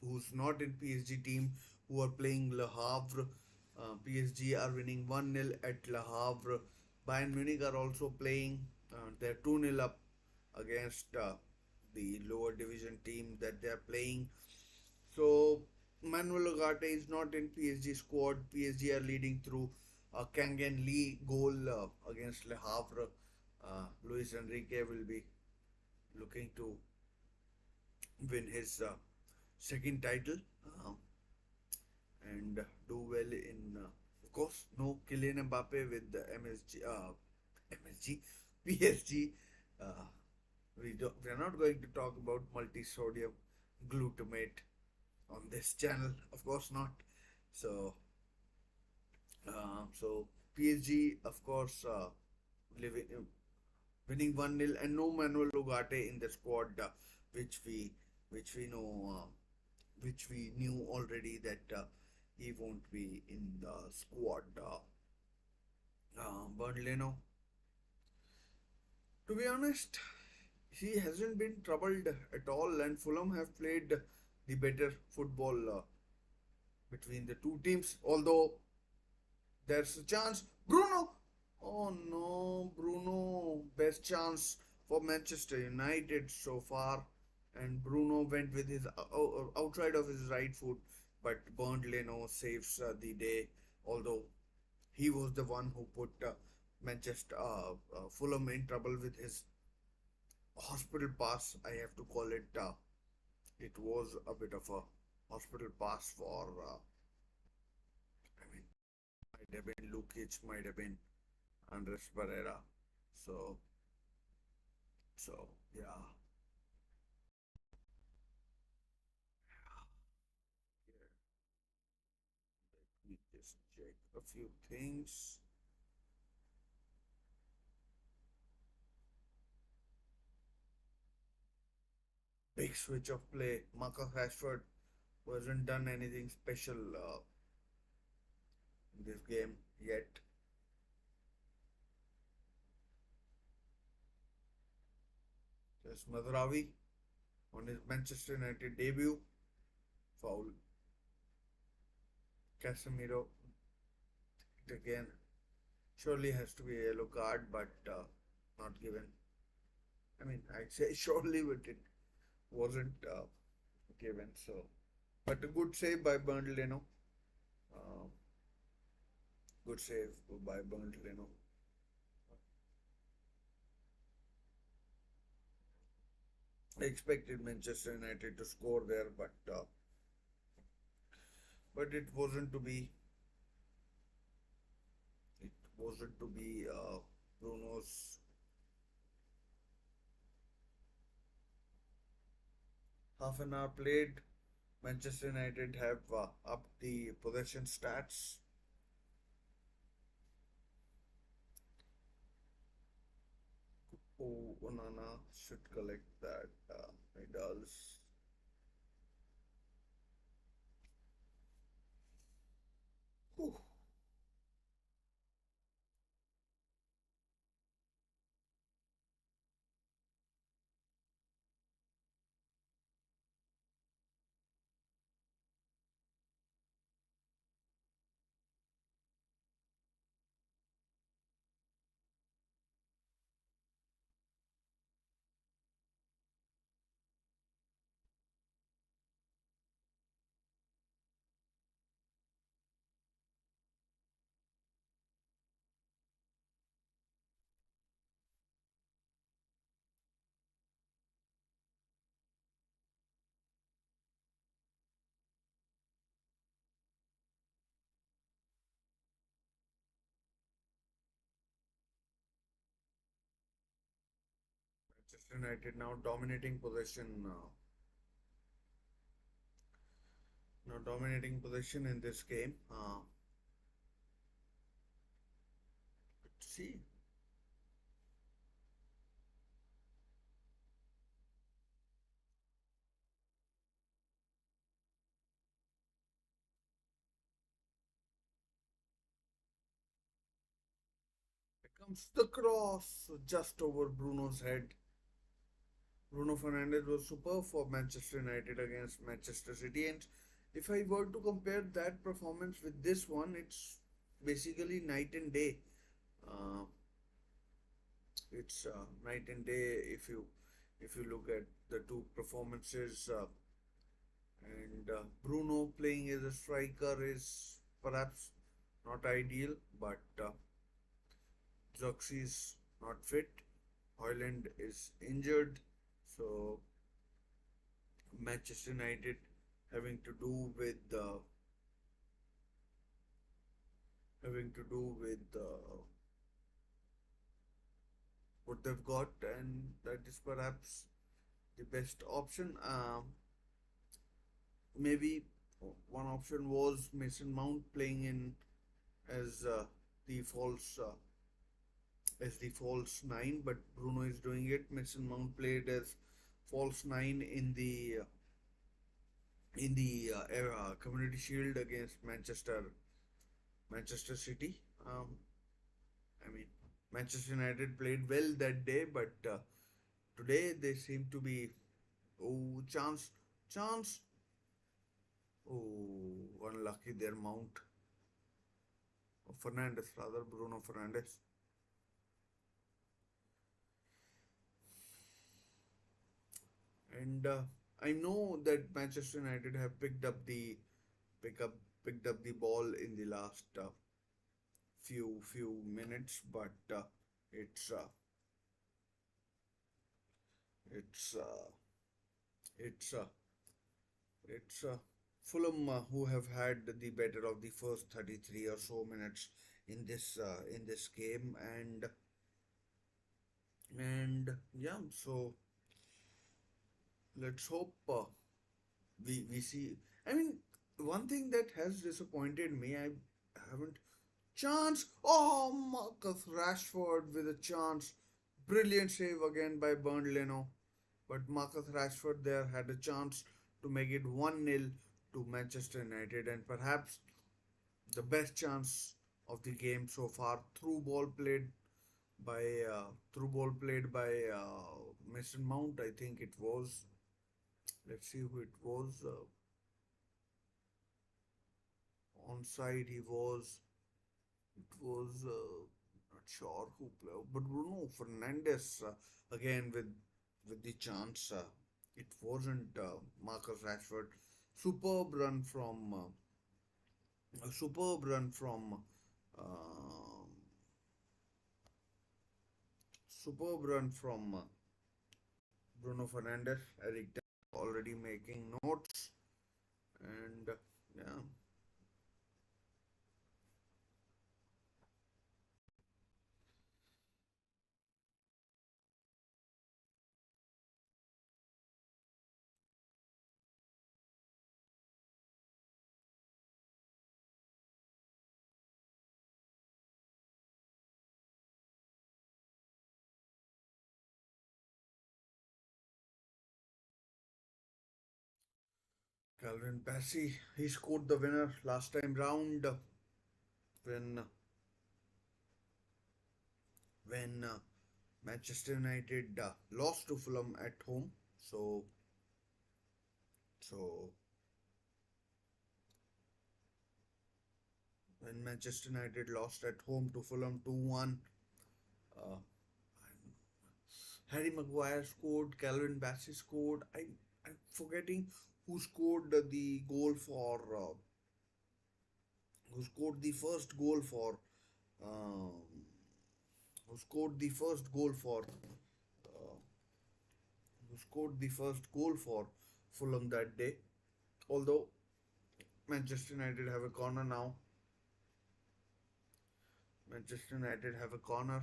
who's not in PSG team, who are playing Le Havre. PSG are winning 1-0 at Le Havre. Bayern Munich are also playing. They're 2-0 up against the lower division team that they're playing. So Manuel Ugarte is not in PSG squad. PSG are leading through a Kangan Lee goal against Le Havre. Luis Enrique will be looking to win his second title and do well in, of course, no Kylian Mbappe with the MSG, PSG. Uh, we are not going to talk about multi-sodium glutamate on this channel, of course not. So, so PSG, of course, living, winning 1-0 and no Manuel Ugarte in the squad, which we which we know which we knew already that he won't be in the squad. Bernleno, to be honest, he hasn't been troubled at all, and Fulham have played the better football between the two teams. Although there's a chance, Bruno. Oh no, Bruno, best chance for Manchester United so far, and Bruno went with his outside of his right foot, but Bernd Leno saves the day. Although he was the one who put Fulham in trouble with his hospital pass. I have to call it. It was a bit of a hospital pass for. I mean, might have been Lukic, might have been Andres Pereira. So, yeah. Let me just check a few things. Big switch of play. Marcus Rashford wasn't done anything special in this game yet. There's Mazraoui on his Manchester United debut. Foul. Casemiro again. Surely has to be a yellow card, but not given. I mean, I'd say surely, but it wasn't given. So, but a good save by Bernd Leno. Uh, good save by Bernd Leno. I expected Manchester United to score there, but it wasn't to be. It wasn't to be. Bruno's half an hour played. Manchester United have upped the possession stats. Oh, Onana should collect that. He does. Whew. Manchester United now dominating possession. Now dominating possession in this game. See, here comes the cross just over Bruno's head. Bruno Fernandes was superb for Manchester United against Manchester City, and if I were to compare that performance with this one, it's basically night and day. Uh, it's night and day if you look at the two performances. And Bruno playing as a striker is perhaps not ideal, but Zoxy not fit. Hoyland is injured, so Manchester United having to do with having to do with what they've got, and that is perhaps the best option. Maybe one option was Mason Mount playing in as the false nine, but Bruno is doing it. Mason Mount played as false nine in the Community Shield against Manchester City. I mean, Manchester United played well that day, but today they seem to be chance. Oh, unlucky their Mount Fernandes rather Bruno Fernandes. And I know that Manchester United have pick up picked up the ball in the last few minutes, but it's uh, it's uh, it's uh, it's Fulham who have had the better of the first 33 or so minutes in this game, and yeah, so let's hope we see. I mean, one thing that has disappointed me, I haven't chance. Oh, Marcus Rashford with a chance. Brilliant save again by Bernd Leno. But Marcus Rashford there had a chance to make it 1-0 to Manchester United, and perhaps the best chance of the game so far. By through ball played by Mason Mount. I think it was. Let's see who it was. Onside he was. It was not sure who played, but Bruno Fernandes again with the chance. It wasn't Marcus Rashford. Superb run from a superb run from uh, superb run from Bruno Fernandes. Eric Ten already making notes, and yeah, Calvin Bassey he scored the winner last time round when when Manchester United lost to Fulham at home. So, so when Manchester United lost at home to Fulham 2-1, uh, Harry Maguire scored, Calvin Bassey scored. I'm forgetting who scored the goal for who scored the first goal for um, who scored the first goal for who scored the first goal for Fulham that day. Although Manchester United have a corner now. Manchester United have a corner.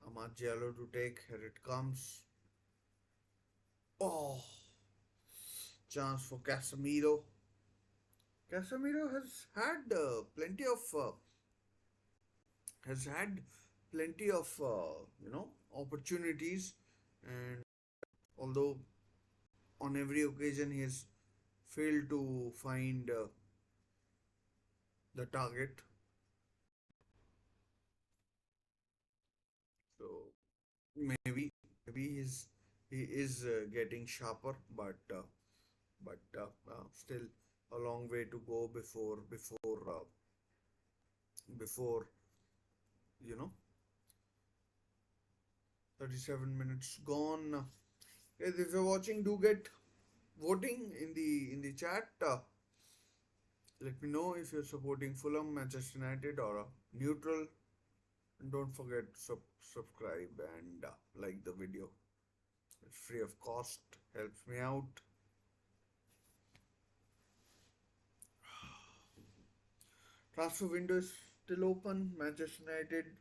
Amad Diallo to take. Here it comes. Oh, chance for Casemiro. Casemiro has had plenty of opportunities, and although on every occasion he has failed to find the target. So maybe he is getting sharper, but still a long way to go before you know 37 minutes gone. Guys, if you're watching, do get voting in the chat. Let me know if you're supporting Fulham, Manchester United, or a neutral. And don't forget to subscribe and like the video. It's free of cost, helps me out. Transfer window is still open. Manchester United,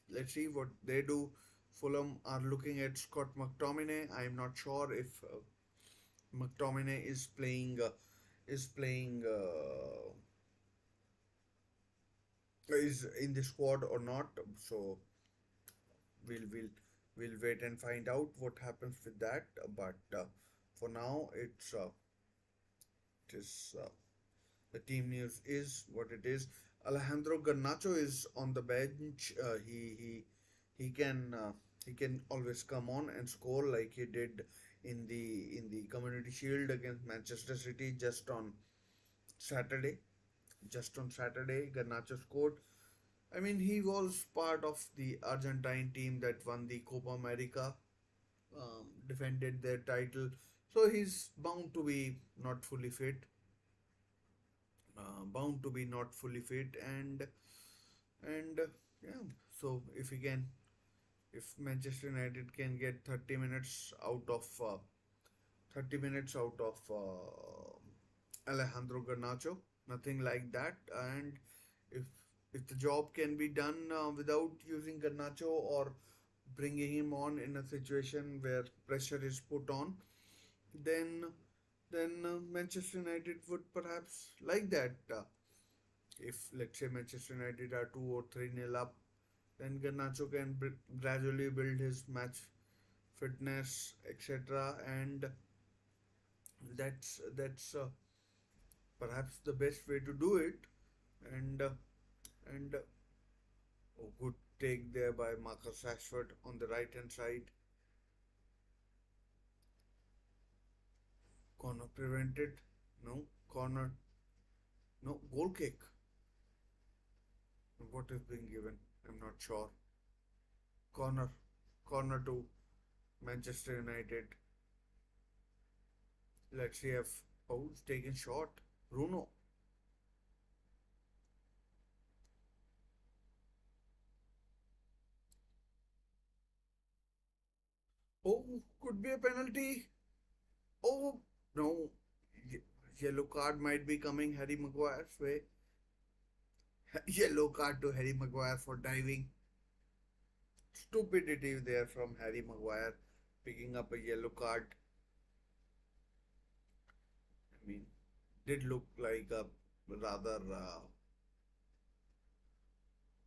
let's see what they do. Fulham are looking at Scott McTominay. I'm not sure if McTominay is in the squad or not. So we'll we'll we'll wait and find out what happens with that. But for now, it is the team news is what it is. Alejandro Garnacho is on the bench. He can he can always come on and score like he did in the Community Shield against Manchester City Saturday. Just on Saturday, Garnacho scored. I mean, he was part of the Argentine team that won the Copa America, defended their title. So he's bound to be not fully fit, and yeah. So if Manchester United can get 30 minutes out of Alejandro Garnacho, nothing like that, and if if the job can be done without using Garnacho or bringing him on in a situation where pressure is put on, then Manchester United would perhaps like that. If let's say Manchester United are 2 or 3 nil up, then Garnacho can gradually build his match fitness, etc. And that's perhaps the best way to do it. And oh, good take there by Marcus Rashford on the right hand side. Corner prevented. No corner. No goal kick. What is being given? I'm not sure. Corner. Corner to Manchester United. Let's see if it's taken shot. Bruno. Oh, could be a penalty. Oh, no. Yellow card might be coming Harry Maguire's way. Yellow card to Harry Maguire for diving. Stupidity there from Harry Maguire picking up a yellow card. I mean, did look like a rather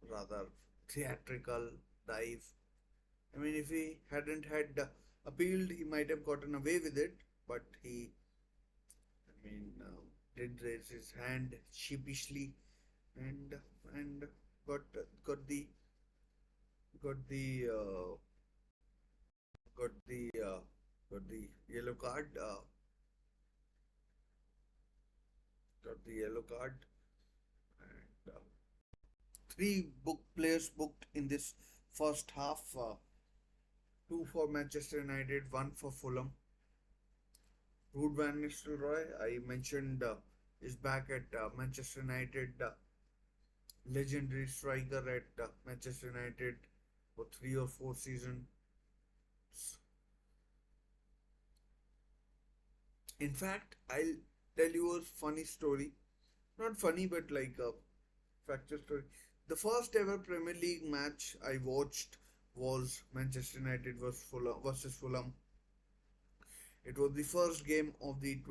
rather theatrical dive. I mean, if he hadn't had appealed, he might have gotten away with it. But I mean, did raise his hand sheepishly and and got got the got the got the got the yellow card. Got the yellow card. And three players booked in this first half. Two for Manchester United, one for Fulham. Ruud van Nistelrooy, I mentioned, is back at Manchester United. Legendary striker at Manchester United for 3 or 4 seasons. In fact, I'll tell you a funny story. Not funny, but like a factual story. The first ever Premier League match I watched was Manchester United versus Fulham. It was the first game of the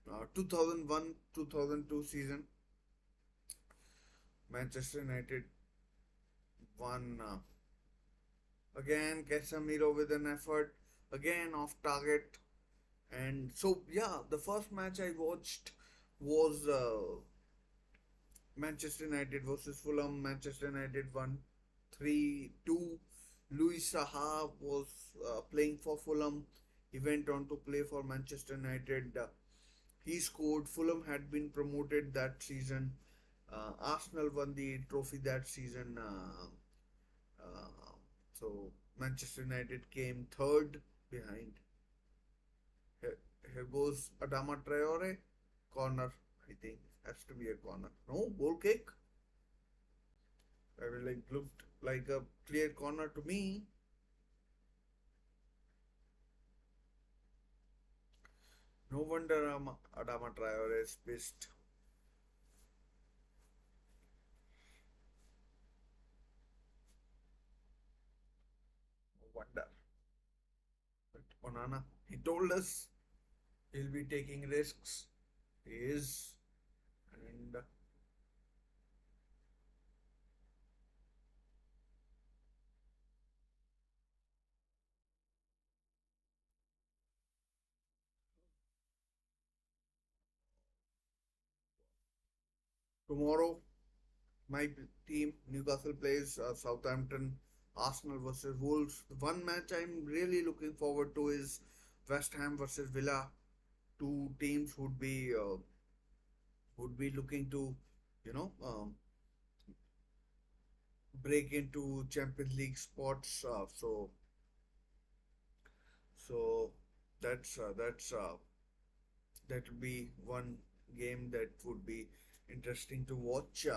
2001-2002 season. Manchester United One again, Casemiro with an effort, again off target. And so, yeah, the first match I watched was Manchester United versus Fulham. Manchester United won 3-2. Luis Saha was playing for Fulham. He went on to play for Manchester United. He scored. Fulham had been promoted that season. Arsenal won the trophy that season. Uh, so Manchester United came third behind. Here, here goes Adama Traore. Corner, I think. Has to be a corner. No, goal kick. I mean, like, looked like a clear corner to me. No wonder Adama Traore is pissed. No wonder. But Onana, he told us he'll be taking risks. He is. And tomorrow, my team, Newcastle plays Southampton, Arsenal versus Wolves. The one match I'm really looking forward to is West Ham versus Villa. Two teams would be looking to, you know, break into Champions League spots. So that would be one game that would be interesting to watch.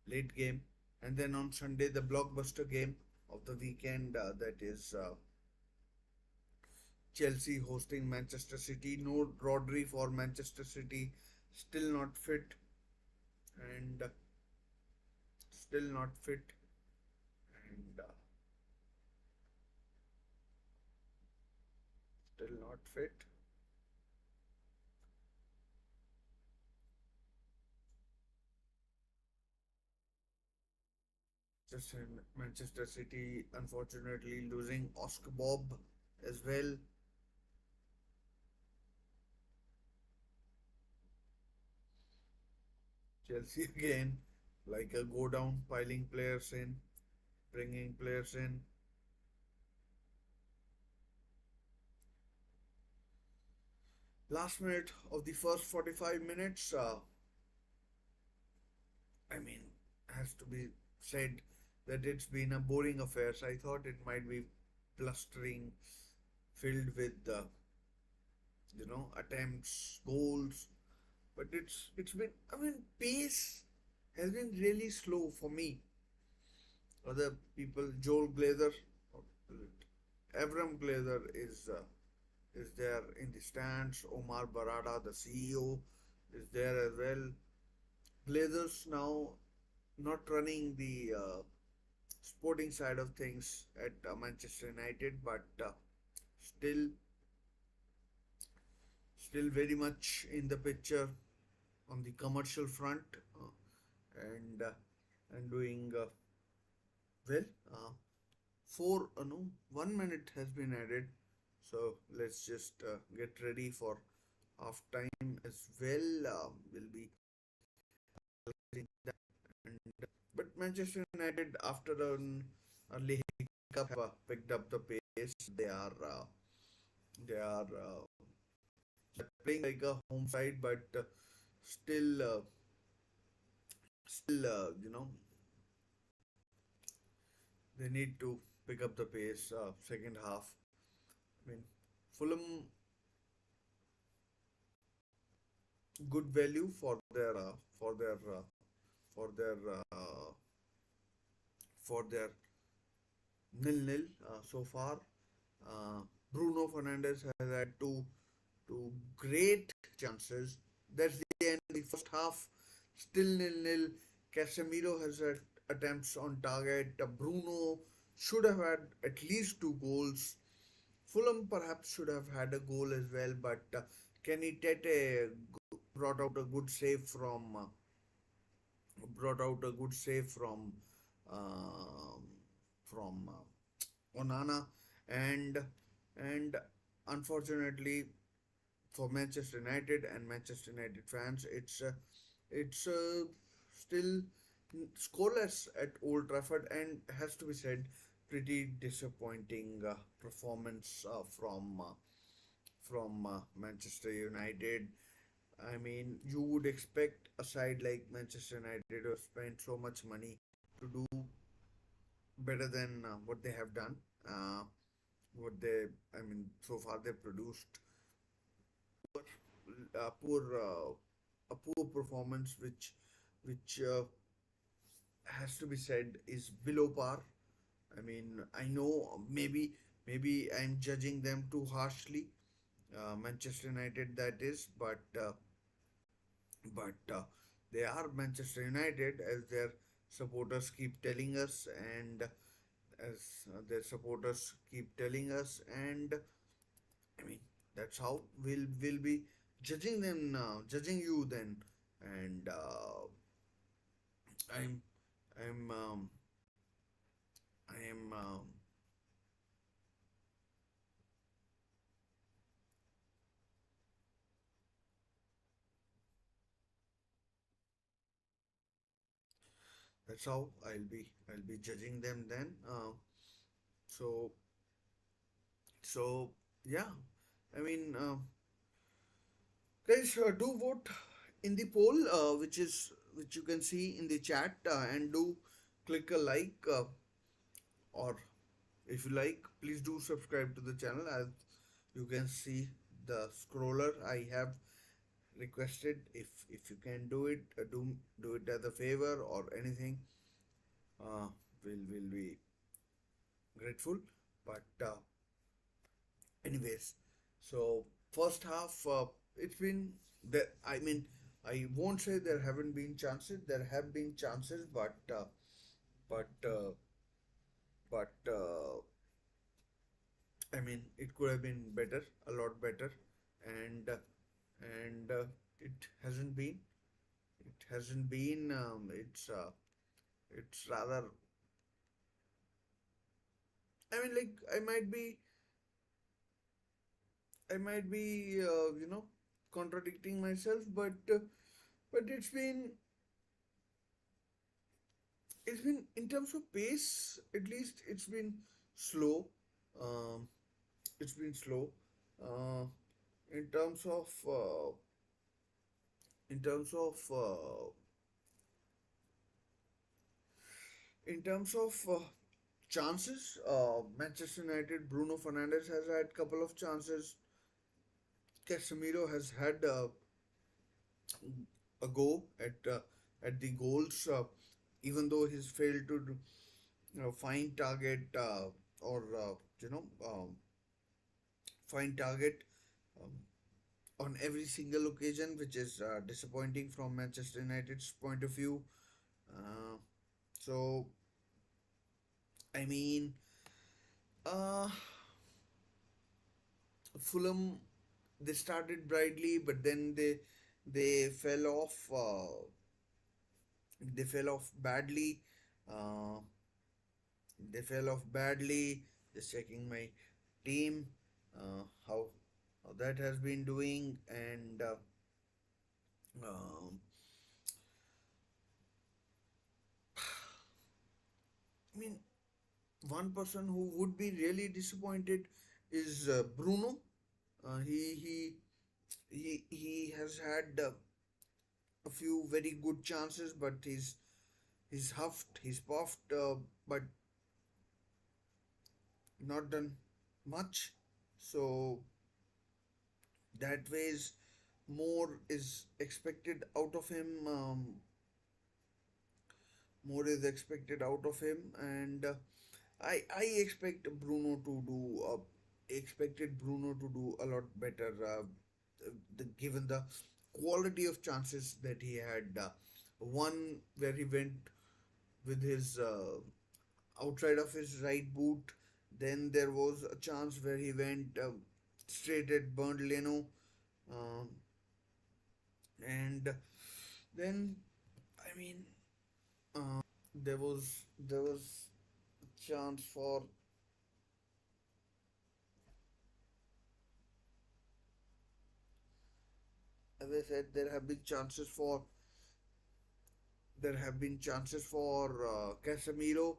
Late game, and then on Sunday the blockbuster game of the weekend, that is Chelsea hosting Manchester City. No Rodri for Manchester City, still not fit, and still not fit, and still not fit. Just in Manchester City, unfortunately losing Oscar Bob as well. Chelsea again, like a go down, piling players in, bringing players in. Last minute of the first 45 minutes, I mean, has to be said that it's been a boring affair. So I thought it might be blustering, filled with attempts, goals, but it's been. I mean, pace has been really slow for me. Other people, Joel Glazer, Avram Glazer is there in the stands. Omar Barada, the CEO, is there as well. Glazers now not running the sporting side of things at Manchester United, but still, still very much in the picture on the commercial front, and and doing well. Four, no, 1 minute has been added, so let's just get ready for half time as well. We'll be that. And, but Manchester United, after an early hiccup, have picked up the pace. They are playing like a home side, but still, they need to pick up the pace. Second half. I mean, Fulham, good value for their for their for their nil-nil so far. Uh, Bruno Fernandes has had two great chances. That's the end of the first half. Still nil-nil. Casemiro has had attempts on target. Bruno should have had at least two goals. Fulham perhaps should have had a goal as well, but Kenny Tete brought out a good save from um, from Onana, and and unfortunately for Manchester United and Manchester United fans, it's still scoreless at Old Trafford, and has to be said, pretty disappointing performance from Manchester United. I mean, you would expect a side like Manchester United to have spent so much money to do better than what they have done. Uh, what they, I mean, so far they've produced poor a poor performance, which has to be said is below par. I mean, I know maybe I'm judging them too harshly, Manchester United that is, but they are Manchester United, as their supporters keep telling us, and as their supporters keep telling us, and I mean that's how we'll be judging them now, judging you then, and I'm I'm I am that's how I'll be judging them then. So so yeah, I mean, guys, do vote in the poll, which you can see in the chat, and do click a like, or if you like, please do subscribe to the channel. As you can see the scroller I have requested, if you can do it, do it as a favor or anything, uh, will be grateful. But anyways, so first half, it's been there. I mean, I won't say there haven't been chances. There have been chances, but uh, but I mean, it could have been better, a lot better, and it hasn't been. It hasn't been. It's rather. I mean, like I might be contradicting myself, but it's been in terms of pace, at least it's been slow. Um, it's been slow. Uh, in terms of in terms of in terms of chances, Manchester United, Bruno Fernandes has had couple of chances. Casemiro has had a go at the goals, even though he's failed to find target, or find target um, on every single occasion, which is disappointing from Manchester United's point of view. Uh, so I mean, uh, Fulham, they started brightly, but then they fell off. They fell off badly. Uh, they fell off badly. Just checking my team, how that has been doing, and um, I mean, one person who would be really disappointed is Bruno. He has had a few very good chances, but he's huffed, he's puffed, but not done much. So that ways more is expected out of him. More is expected out of him, and I expected Bruno to do a lot better, given the quality of chances that he had. One where he went with his outside of his right boot. Then there was a chance where he went straight at Bernd Leno, um, and then I mean there was chance for, as I said, there have been chances for Casemiro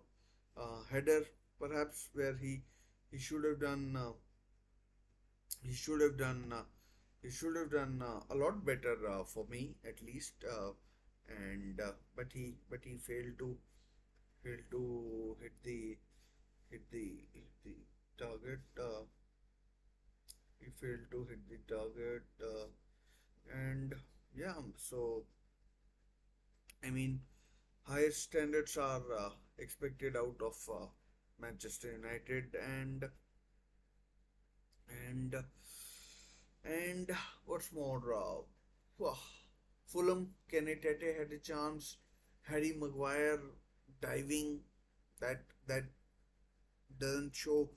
header, perhaps, where he should have done he should have done a lot better, for me at least, and but he failed to hit the target. He failed to hit the target, and yeah. So I mean, higher standards are expected out of Manchester United, and and what's more, whew, Fulham, Kenetete had a chance. Harry Maguire diving, that doesn't show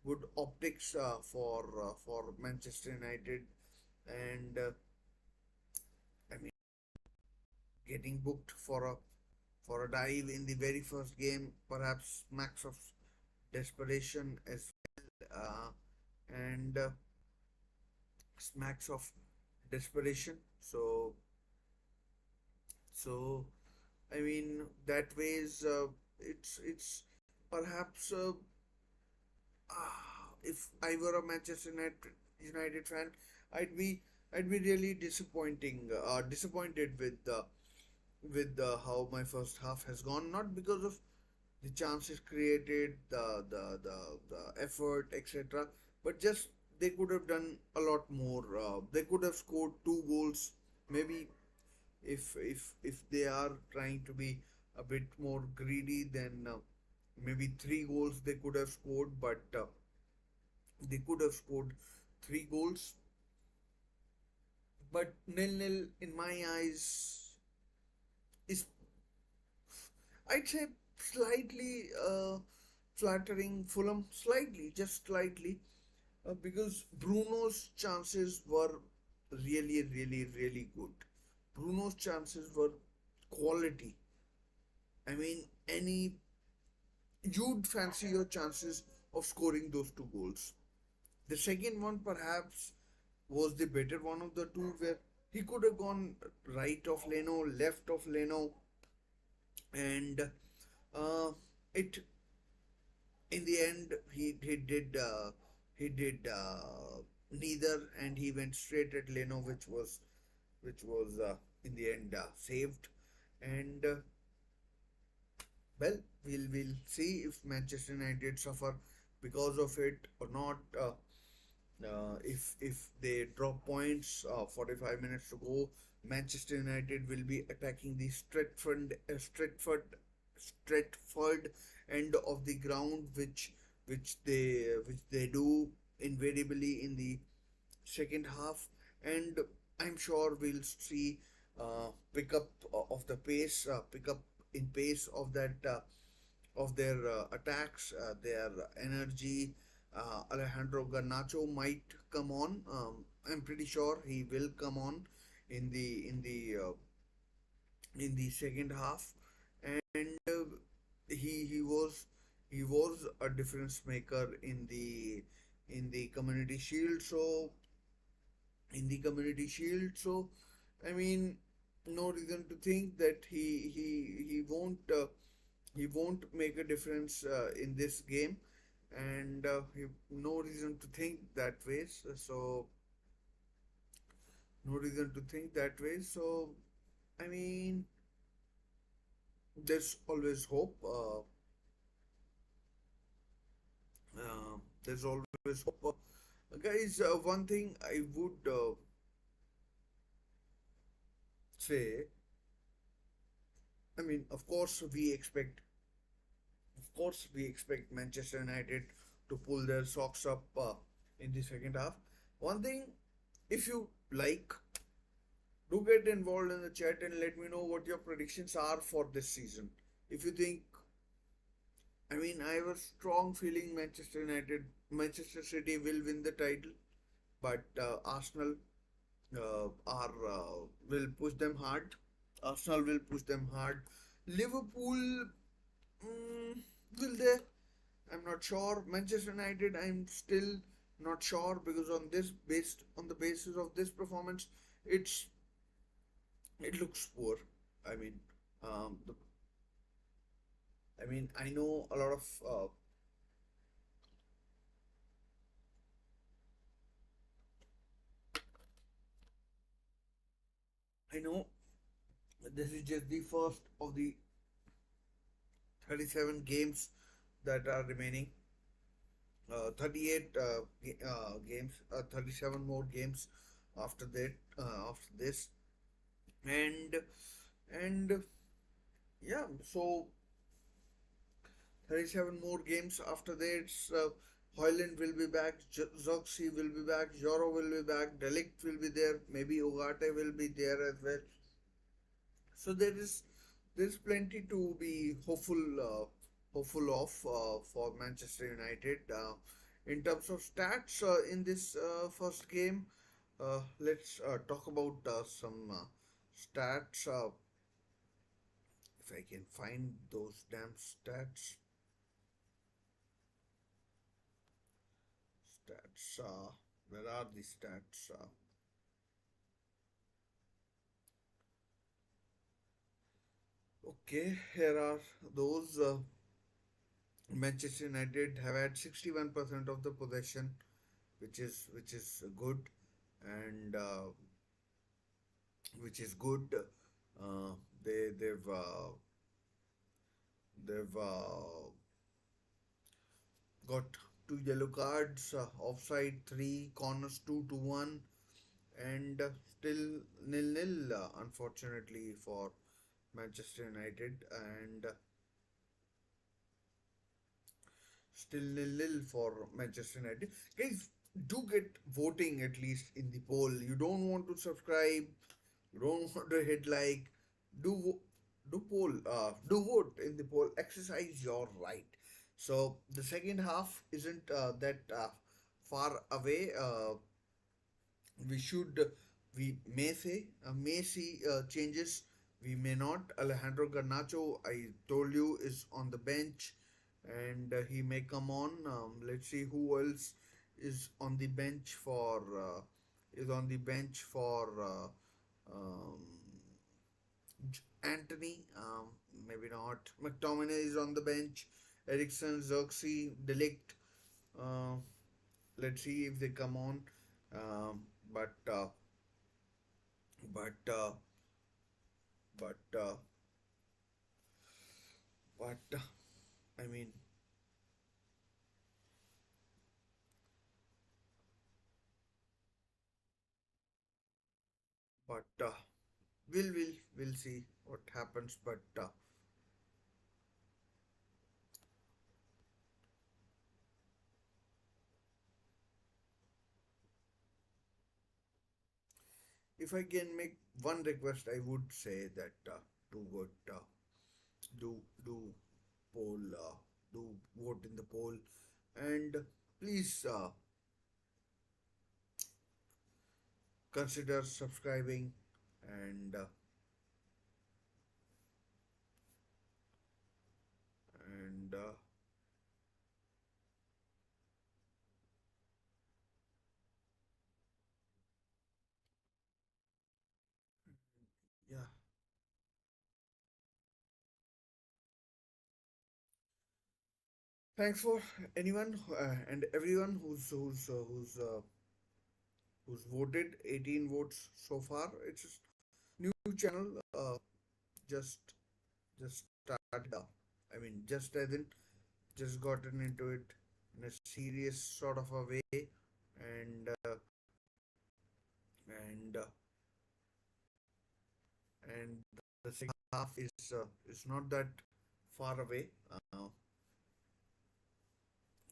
good optics for Manchester United, and I mean, getting booked for a dive in the very first game, perhaps max of desperation as and smacks of desperation. So I mean, that ways, it's perhaps, if I were a Manchester United fan, I'd be I'd be really disappointed with how my first half has gone. Not because of the chances created, the effort, etc., but just they could have done a lot more. They could have scored two goals, maybe, if they are trying to be a bit more greedy, then maybe three goals they could have scored, but they could have scored three goals, but nil-nil in my eyes is, I'd say, slightly flattering Fulham, slightly, just slightly, because Bruno's chances were really, really, really good. Bruno's chances were quality. I mean, you'd fancy your chances of scoring those two goals. The second one, perhaps, was the better one of the two, where he could have gone right of Leno, left of Leno, and it in the end he did neither, and he went straight at Leno, which was in the end saved, and well, we'll see if Manchester United suffer because of it or not. If they drop points, 45 minutes to go, Manchester United will be attacking the Stretford end of the ground, which they do invariably in the second half, and I'm sure we'll see pick up of the pace, pick up in pace of that of their attacks, their energy. Alejandro Garnacho might come on. I'm pretty sure he will come on in the second half, and he was a difference maker in the Community Shield. So I mean, no reason to think that he won't make a difference in this game, and no reason to think that way. So no reason to think that way. So I mean, there's always hope. There's always hope. Guys, one thing I would say, I mean, of course we expect Manchester United to pull their socks up in the second half. One thing, if you like, do get involved in the chat and let me know what your predictions are for this season. If you think, I mean, I have a strong feeling Manchester City will win the title, but Arsenal will push them hard. Arsenal will push them hard. Liverpool. Mm, will they? I'm not sure. Manchester United, I'm still not sure because based on the basis of this performance, it's it looks poor. I mean, um, the, I know a lot of I know this is just the first of the 37 games that are remaining. 38 games, 37 more games after that, after this, and and yeah, so 37 more games after that. Hoyland will be back, Zoxy will be back, Joro will be back, Delict will be there, maybe Ugarte will be there as well. So there's plenty to be hopeful of for Manchester United. In terms of stats in this first game, let's talk about some stats. If I can find those damn stats. Where are the stats? Okay, here are those. Manchester United have had 61% of the possession, which is good, and which is good. Uh, they've got two yellow cards, offside three, corners 2-1, and still nil nil. Unfortunately for Manchester United, and still nil nil for Manchester United. Guys, do get voting at least in the poll. You don't want to subscribe, you don't want to hit like. Do do vote in the poll. Exercise your right. So the second half isn't that far away. We should we may see changes, we may not. Alejandro Garnacho, I told you, is on the bench, and he may come on. Let's see who else is on the bench for um, Anthony. Maybe not. McTominay is on the bench. Ericsson, Xerxes, Delict. uh, let's see if they come on. um, but uh, but uh, but uh, but I mean, but we'll see what happens. But if I can make one request, I would say that to vote, do do poll, do vote in the poll, and please consider subscribing, and yeah. Thanks for anyone and everyone who's voted. 18 votes so far. It's a new channel. Just just started. Just as in just gotten into it in a serious sort of a way, and and and the second half is not that far away.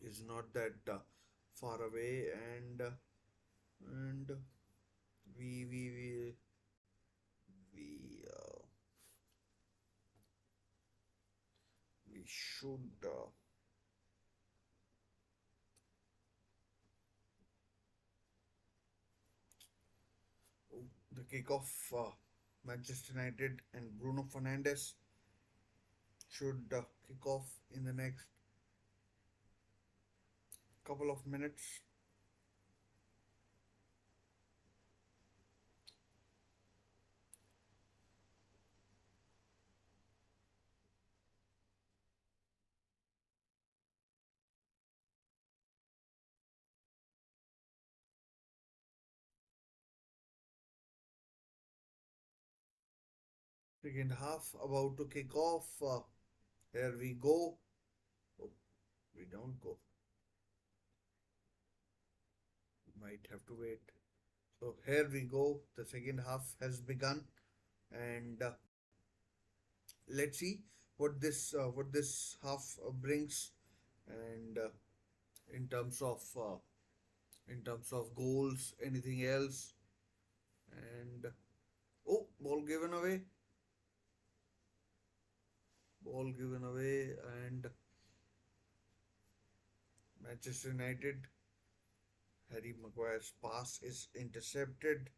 Is not that far away, and we we we we we should the kickoff. Manchester United and Bruno Fernandes should kick off in the next couple of minutes. Second half about to kick off. Here we go. Oh, we don't go. Might have to wait. So here we go. The second half has begun, and let's see what this half brings, and in terms of goals, anything else, and oh, ball given away, and Manchester United. Harry Maguire's pass is intercepted.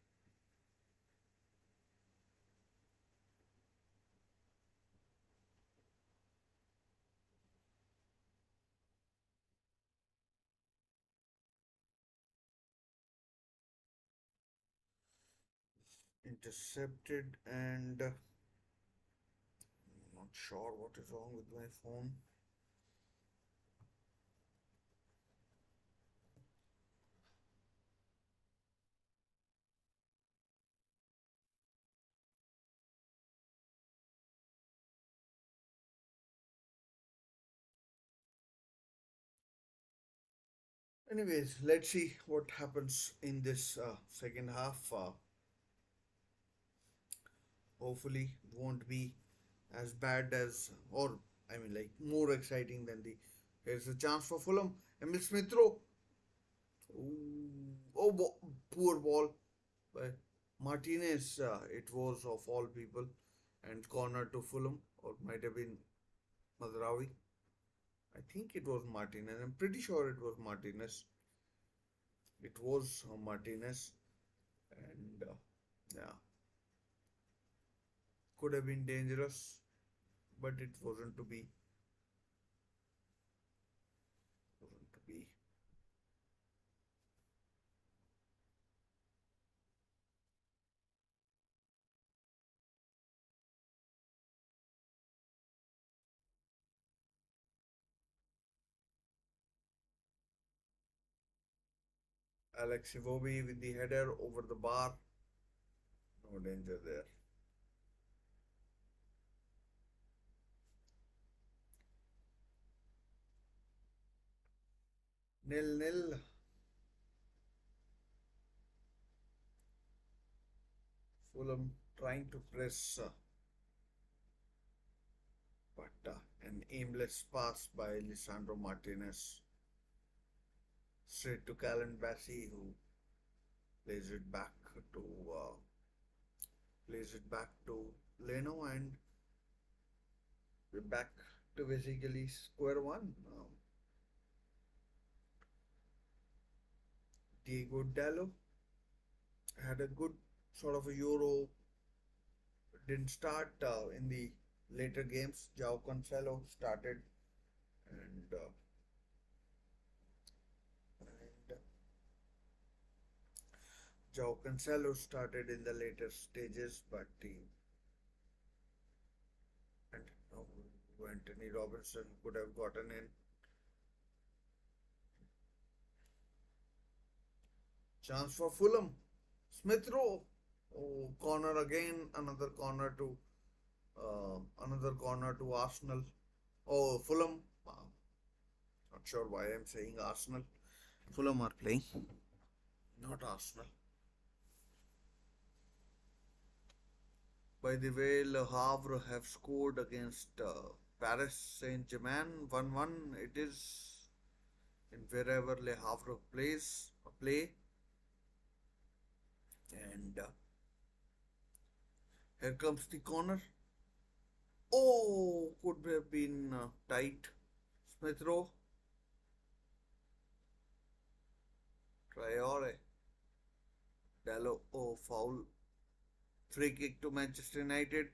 Intercepted, and not sure what is wrong with my phone. Anyways, let's see what happens in this second half. Hopefully, won't be as bad as, or I mean, like more exciting than the. Here's a chance for Fulham. Emil Smith Rowe. Oh, poor ball by Martinez. It was of all people, and corner to Fulham, or might have been Mazraoui. I think it was Martinez. I'm pretty sure it was Martinez. It was Martinez, and yeah, could have been dangerous, but it wasn't to be. Wasn't to be. Alex Iwobi with the header over the bar. No danger there. Nil nil. Fulham trying to press, but an aimless pass by Lisandro Martinez straight to Callan Bassi, who plays it back to uh, Leno, and we're back to basically square one. Diego Dallo had a good sort of a Euro. Didn't start in the later games. João Cancelo started, and João Cancelo started in the later stages, but he and Anthony Robinson could have gotten in. Chance for Fulham. Smith Rowe. Oh, corner again. Another corner to Arsenal. Oh, Fulham. Not sure why I'm saying Arsenal. Fulham are playing, not Arsenal. By the way, Le Havre have scored against Paris Saint-Germain 1-1. It is in wherever Le Havre play, and here comes the corner. Oh, could have been tight. Smith Rowe, Traore, Dallo. Oh, foul. Free kick to Manchester United.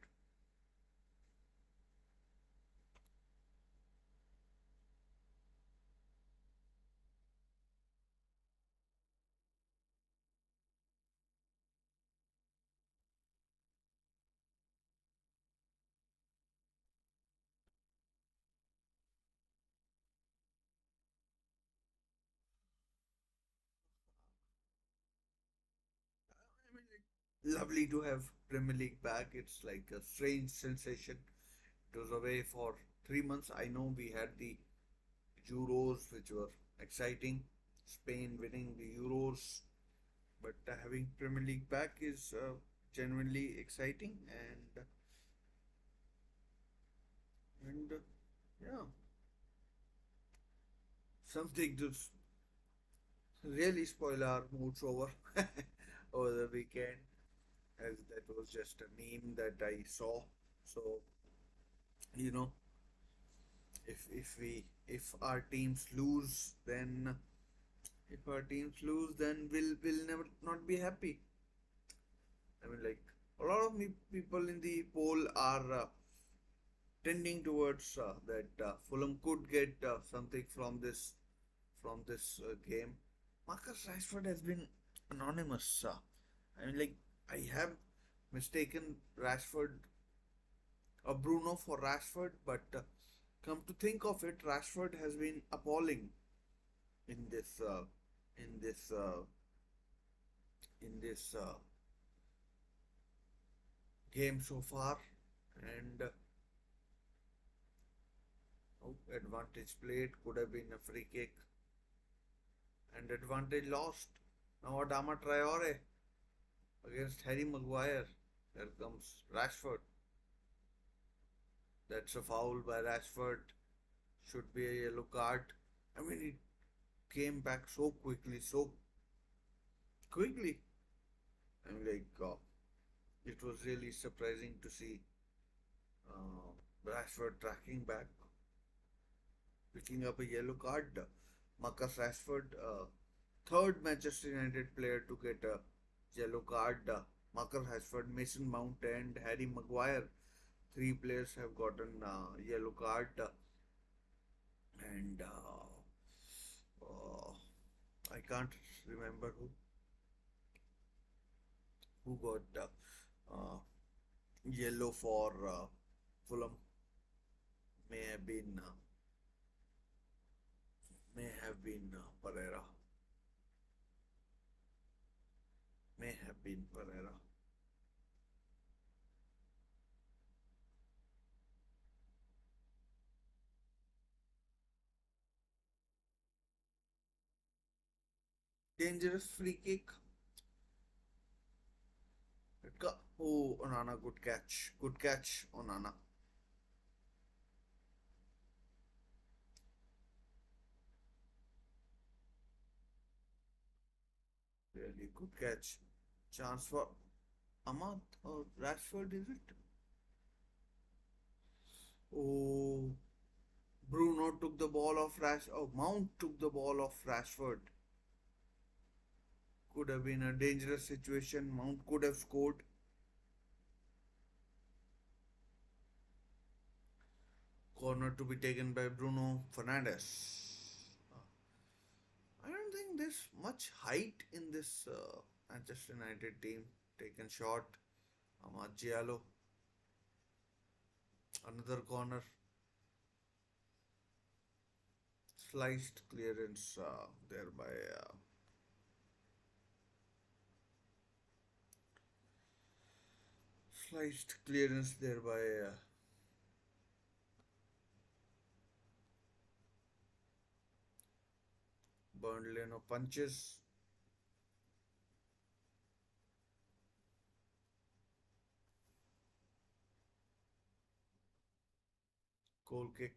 Lovely to have Premier League back. It's like a strange sensation. It was away for 3 months. I know we had the Euros, which were exciting. Spain winning the Euros, but having Premier League back is genuinely exciting, and yeah, something to really spoil our moods over over the weekend, as that was just a meme that I saw. So you know, if our teams lose, then if our teams lose, then we'll never not be happy. I mean, like a lot of people in the poll are tending towards that Fulham could get something from this game. Marcus Rashford has been anonymous. I mean, like I have mistaken Rashford Bruno for Rashford, but come to think of it, Rashford has been appalling in in this uh, in this game so far, and oh, advantage played could have been a free kick, and advantage lost. Now Adama Traore against Harry Maguire. There comes Rashford. That's a foul by Rashford. Should be a yellow card. I mean, it came back so quickly, so quickly. I mean, like it was really surprising to see Rashford tracking back, picking up a yellow card. Marcus Rashford, third Manchester United player to get a yellow card. Marcus Rashford, Mason Mount, and Harry Maguire. Three players have gotten yellow card, and uh, I can't remember who got yellow for Fulham. May have been Pereira. May have been Pereira. Dangerous free kick. Oh, Onana, good catch. Good catch, Onana. Really good catch. Chance for Ahmad or Rashford, is it? Oh, Bruno took the ball off Rash. Oh, Mount took the ball off Rashford. Could have been a dangerous situation. Mount could have scored. Corner to be taken by Bruno Fernandes. I don't think there's much height in this Manchester United team. Taken shot. Amad Giallo. Another corner. Sliced clearance there by sliced clearance there by Burnley. No punches. Goal kick.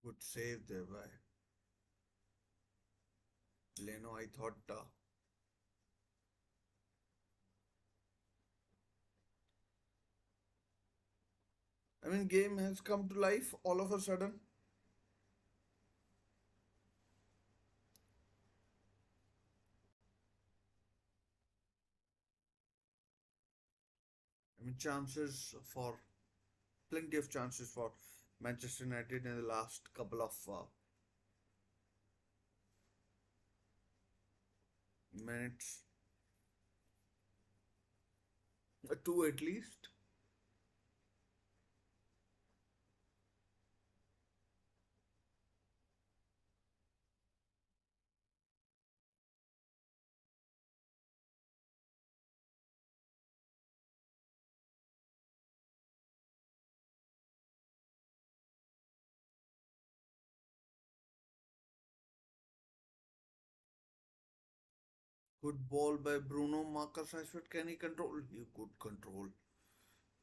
Good save there by Leno. I thought I mean, game has come to life all of a sudden. I mean, chances for plenty of chances for Manchester United in the last couple of minutes, two at least. Good ball by Bruno Marcus Rashford. Can he control? He could control.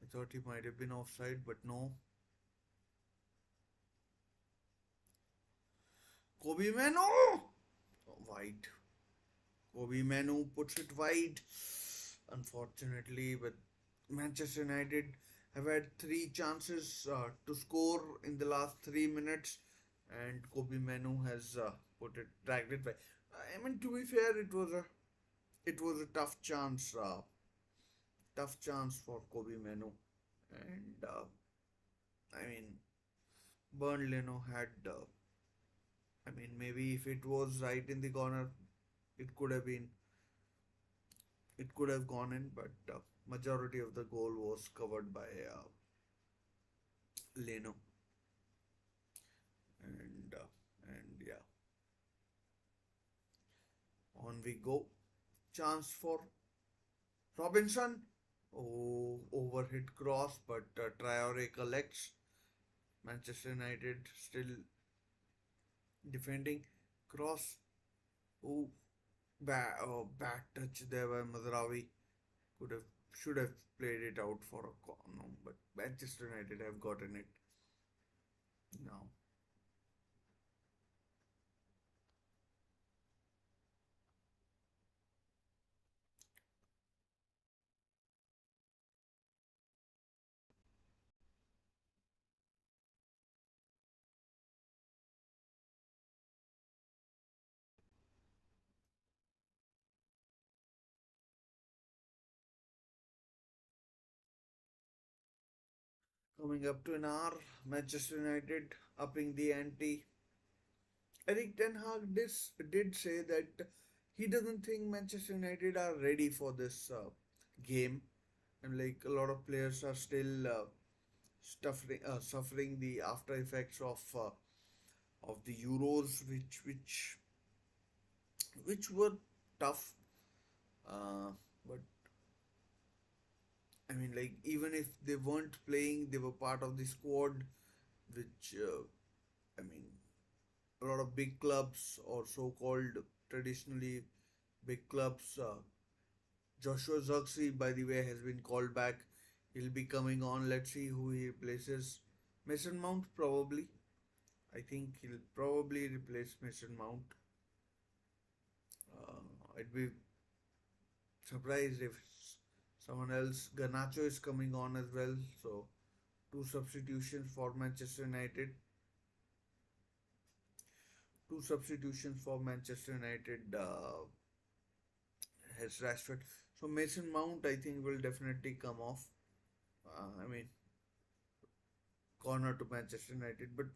I thought he might have been offside, but no. Kobe Manu! Wide. Kobe Manu puts it wide. Unfortunately, but Manchester United have had three chances to score in the last 3 minutes, and Kobe Manu has put it dragged it back. I mean, to be fair, it was a tough chance for Kobe Manu, and I mean, Burnley had. I mean, maybe if it was right in the corner, it could have been it could have gone in, but majority of the goal was covered by Leno, and yeah, on we go. Chance for Robinson. Oh, overhit cross, but Traore collects. Manchester United still defending. Cross. Oh, bad touch there by Mazraoui. Could have should have played it out for a corner, but Manchester United have gotten it now. Coming up to an hour, Manchester United upping the ante. Eric Ten Hag did say that he doesn't think Manchester United are ready for this game, and like a lot of players are still suffering the after effects of the Euros, which were tough. But I mean, like even if they weren't playing, they were part of the squad, which I mean, a lot of big clubs or so-called traditionally big clubs. Joshua Zirkzee, by the way, has been called back. He'll be coming on. Let's see who he replaces. Mason Mount probably. I think he'll probably replace Mason Mount. I'd be surprised if someone else. Garnacho is coming on as well. So two substitutions for Manchester United. Two substitutions for Manchester United has Rashford. So Mason Mount, I think, will definitely come off. I mean, corner to Manchester United, but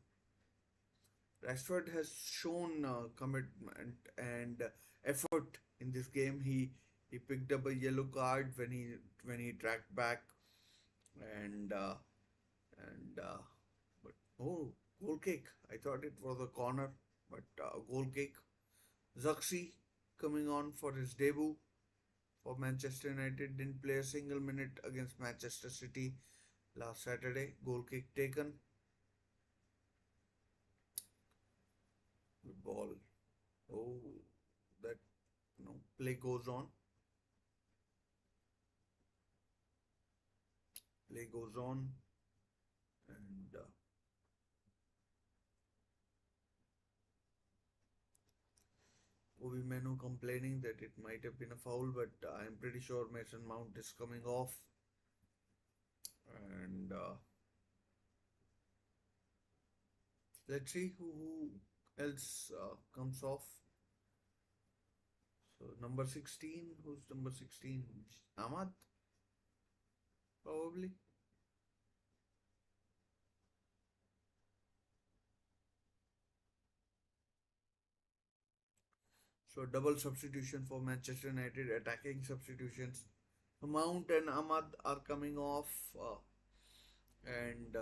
Rashford has shown commitment and effort in this game. He picked up a yellow card when he tracked back, and and but oh, goal kick. I thought it was a corner, but goal kick. Zaxi coming on for his debut for Manchester United, didn't play a single minute against Manchester City last Saturday. Goal kick taken. Good ball. Oh, that play goes on. Play goes on, and Obi Menu complaining that it might have been a foul, but I'm pretty sure Mason Mount is coming off, and let's see who else comes off. So number 16, who's number 16? Ahmad, probably. So double substitution for Manchester United, attacking substitutions. Mount and Ahmad are coming off, and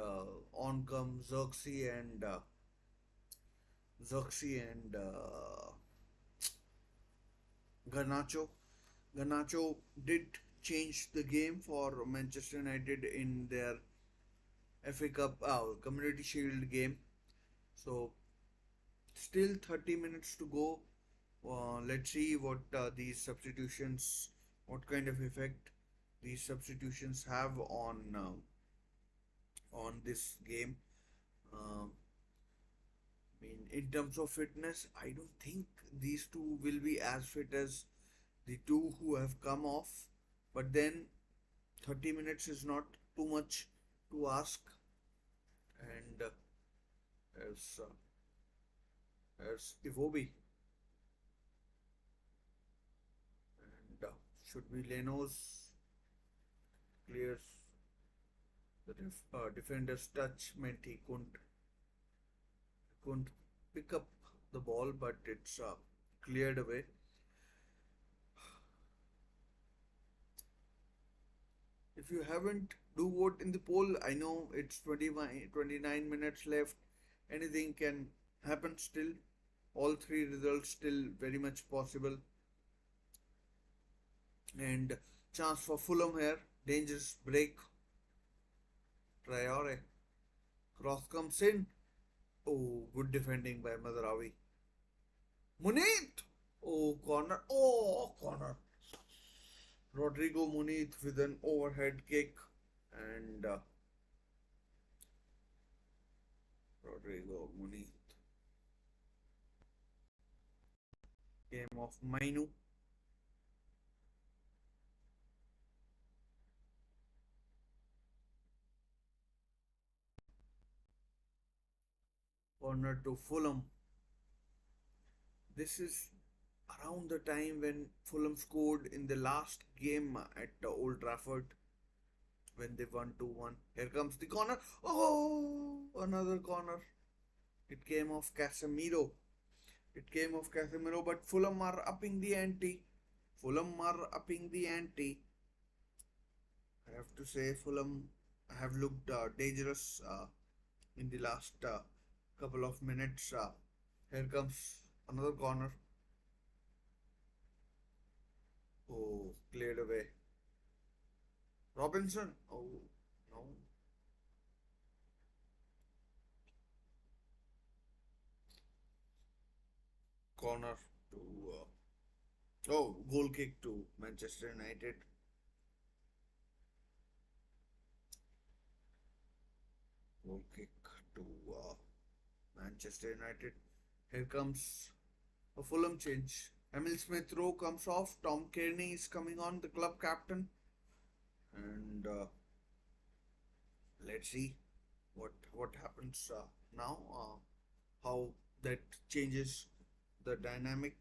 on come Xerxes and Garnacho. Garnacho did change the game for Manchester United in their FA Cup Community Shield game. So still 30 minutes to go. Let's see what these substitutions, what kind of effect these substitutions have on this game. Um I mean, in terms of fitness, I don't think these two will be as fit as the two who have come off. But then 30 minutes is not too much to ask. And as Iwobi and should be Leno's clears the defender's touch meant he couldn't pick up the ball, but it's cleared away. If you haven't, do vote in the poll. I know it's 29 minutes left. Anything can happen still. All three results still very much possible. And chance for Fulham here. Dangerous break. Traore. Cross comes in. Oh, good defending by Madrawi. Munith! Oh, corner. Oh, corner. Rodrigo Munith with an overhead kick. And Rodrigo Munith game of Mainu. Corner to Fulham. This is around the time when Fulham scored in the last game at Old Trafford when they won 2-1. Here comes the corner. Oh, another corner. It came off Casemiro. It came off Casemiro, but Fulham are upping the ante. Fulham are upping the ante. I have to say, Fulham have looked dangerous in the last couple of minutes. Here comes another corner. Oh, cleared away. Robinson. Oh, no. Corner to. Goal kick to Manchester United. Goal kick to Manchester United. Here comes a Fulham change. Emil Smith Rowe comes off. Tom Kearney is coming on, the club captain. And let's see what happens now. How that changes the dynamic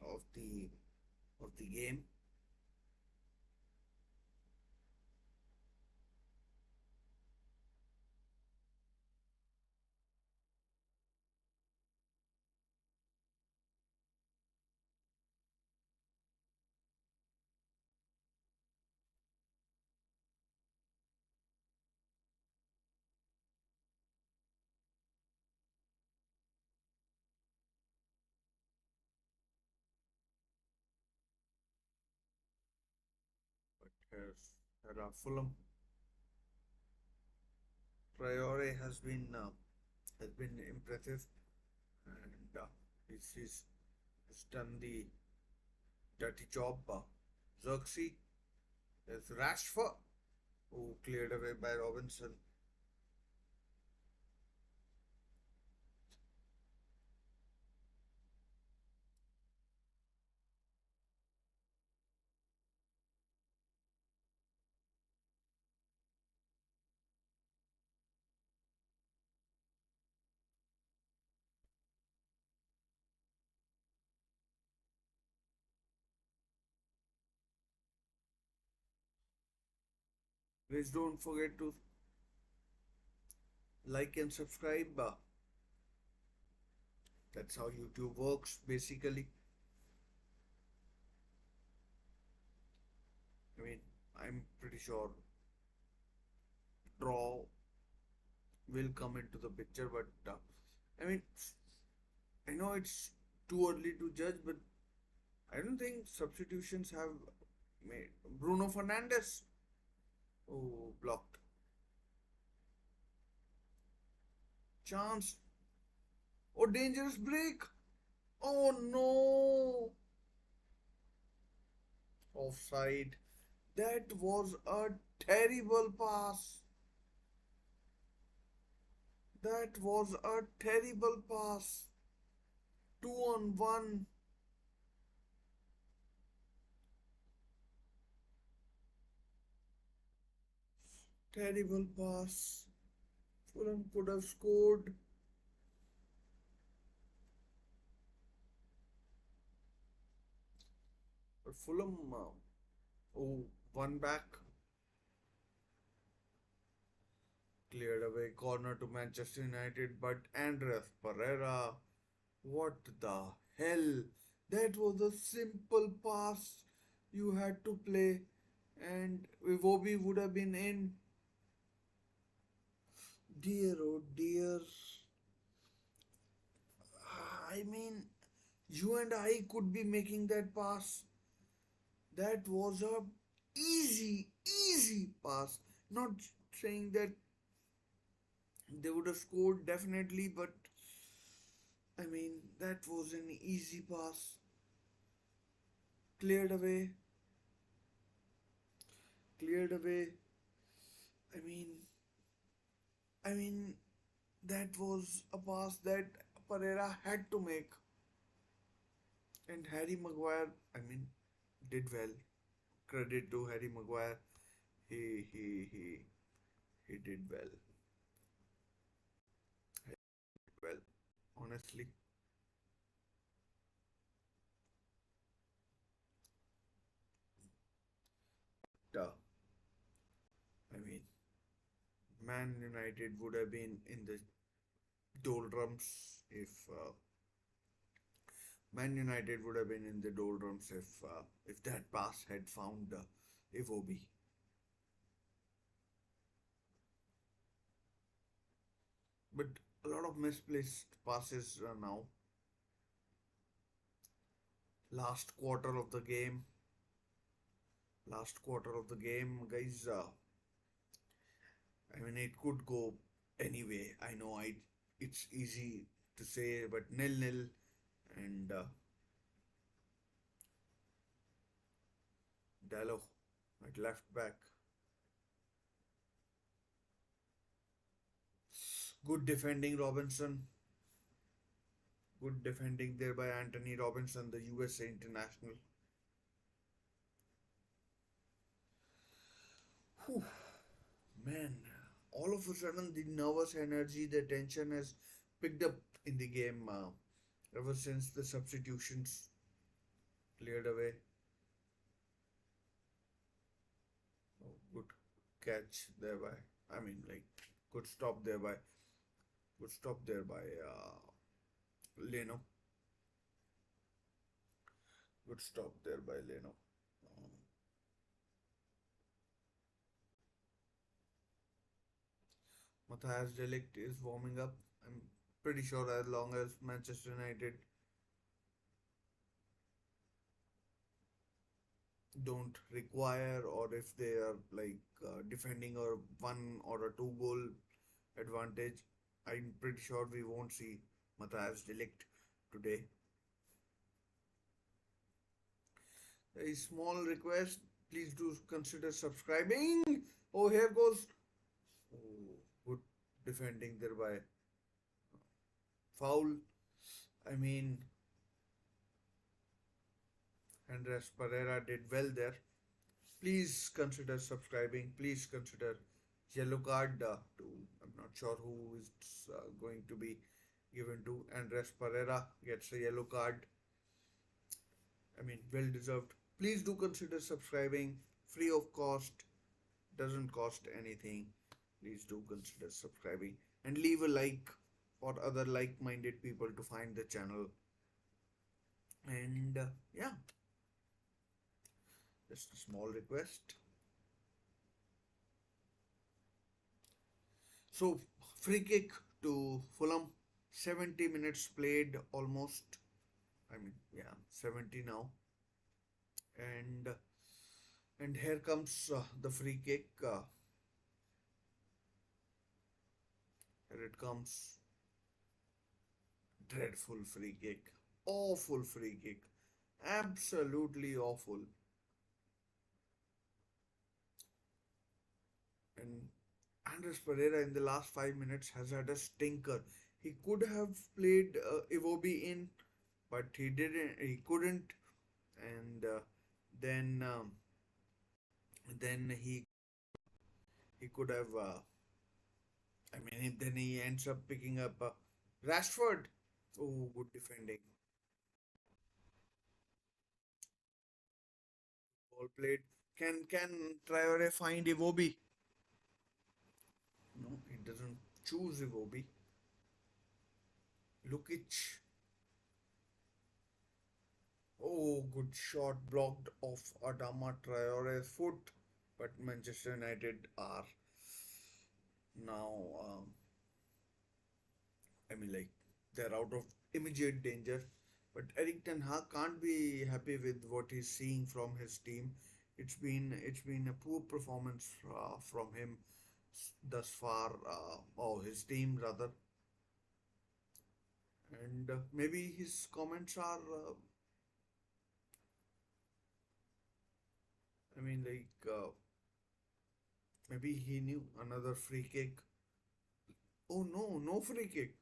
of the game. But here are Fulham. Traore has been impressive, and he's done the dirty job. Xerxes is Rashford, who cleared away by Robinson. Please don't forget to like and subscribe. That's how YouTube works basically. I'm pretty sure draw will come into the picture. But I mean, I know it's too early to judge, but I don't think substitutions have made Bruno Fernandes. Oh, blocked. Chance. Oh, dangerous break. Oh no. Offside. That was a terrible pass. That was a terrible pass. 2 on 1. Terrible pass. Fulham could have scored. But Fulham, oh, one back. Cleared away corner to Manchester United. But Andres Pereira, what the hell? That was a simple pass you had to play. And Iwobi would have been in. Dear, oh dear. I mean, you and I could be making that pass. That was a easy pass. Not saying that they would have scored definitely, but I mean, that was an easy pass. Cleared away, cleared away. I mean, I mean, that was a pass that Pereira had to make, and Harry Maguire, I mean, did well. Credit to Harry Maguire. He he he he did well. Well, honestly, uh, I mean, Man United would have been in the doldrums if Man United would have been in the doldrums if that pass had found Iwobi. But a lot of misplaced passes now. Last quarter of the game. Last quarter of the game, guys. I mean, it could go anyway. I know it's easy to say, but nil-nil and Dallo at left back. Good defending, Robinson. Good defending there by Anthony Robinson, the USA international. Whew, man, all of a sudden the nervous energy, the tension has picked up in the game ever since the substitutions cleared away. Oh, good catch thereby. I mean, like, good stop thereby. Good stop there by Leno. Good stop there by Leno. Um, Matthias de Ligt is warming up. I'm pretty sure as long as Manchester United don't require or if they are like defending a one or a two goal advantage, I'm pretty sure we won't see Matthias de Ligt today. A small request, please do consider subscribing. Oh, here goes. Oh, good defending there by foul. I mean, Andres Pereira did well there. Please consider subscribing. Please consider yellow card to. I'm not sure who is going to be given to. Andres Pereira gets a yellow card. I mean, well deserved. Please do consider subscribing. Free of cost. Doesn't cost anything. Please do consider subscribing and leave a like for other like-minded people to find the channel. And yeah, just a small request. So, free kick to Fulham, 70 minutes played almost. I mean, yeah, 70 now. And here comes the free kick. Here it comes. Dreadful free kick. Awful free kick. Absolutely awful. And Andres Pereira in the last 5 minutes has had a stinker. He could have played Iwobi in, but he didn't. He couldn't. And then he could have. I mean, then he ends up picking up Rashford. Oh, good defending. Ball played. Can Traore find Iwobi? No, he doesn't choose Iwobi. Lukic. Oh, good shot blocked off Adama Traore's foot. But Manchester United are now, I mean, like, they're out of immediate danger. But Eric Ten Hag can't be happy with what he's seeing from his team. It's been a poor performance from him thus far, or his team rather. And maybe his comments are, I mean, like, maybe he knew another free kick. Oh no, no free kick.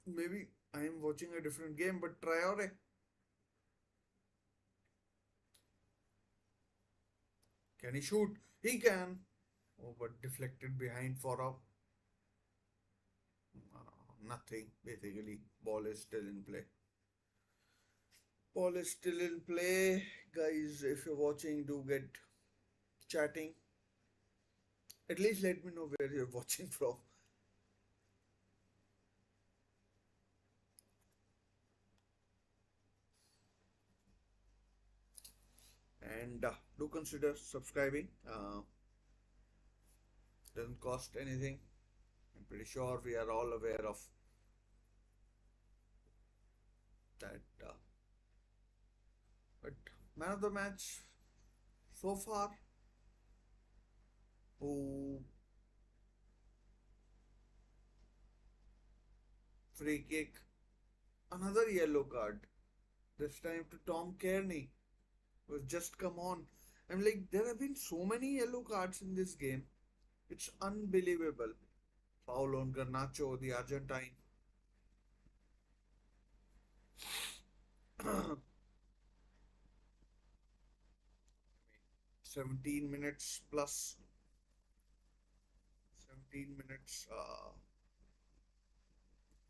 Maybe I am watching a different game, but Traore, can he shoot? He can. Oh, but deflected behind for a nothing. Basically, ball is still in play. Ball is still in play, guys. If you're watching, do get chatting. At least let me know where you're watching from. And do consider subscribing. Doesn't cost anything. I'm pretty sure we are all aware of that. But man of the match so far. Oh, free kick. Another yellow card. This time to Tom Kearney. Was just come on. I'm like, there have been so many yellow cards in this game. It's unbelievable. Foul on Garnacho, the Argentine. 17 minutes plus 17 minutes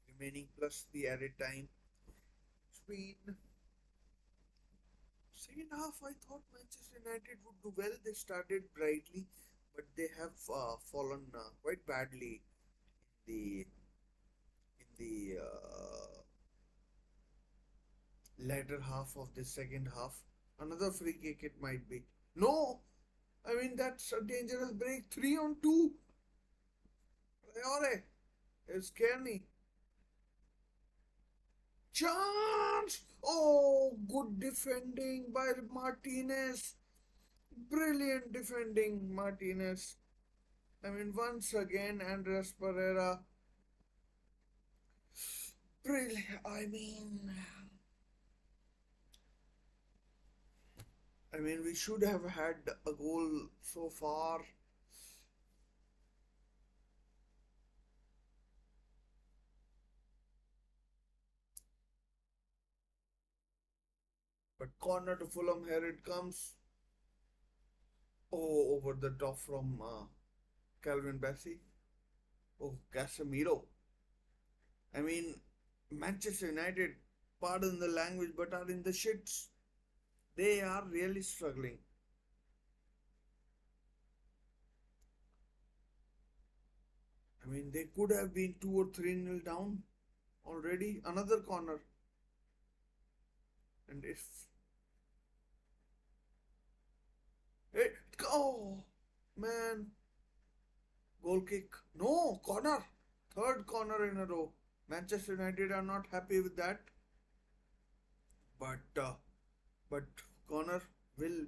remaining plus the added time. It's been second half. I thought Manchester United would do well. They started brightly, but they have fallen quite badly in the latter half of the second half. Another free kick it might be. No, I mean that's a dangerous break. 3 on 2. Traore is Kearney. Chance! Oh, good defending by Martinez. Brilliant defending, Martinez. I mean, once again, Andres Pereira. Brilliant. I mean, we should have had a goal so far, but corner to Fulham. Here it comes. Oh, over the top from Calvin Bassey. Oh, Casemiro. I mean, Manchester United, pardon the language, but are in the shits. They are really struggling. I mean, they could have been 2 or 3 nil down already. Another corner. And if. Oh, man. Goal kick. No, corner. Third corner in a row. Manchester United are not happy with that. But corner will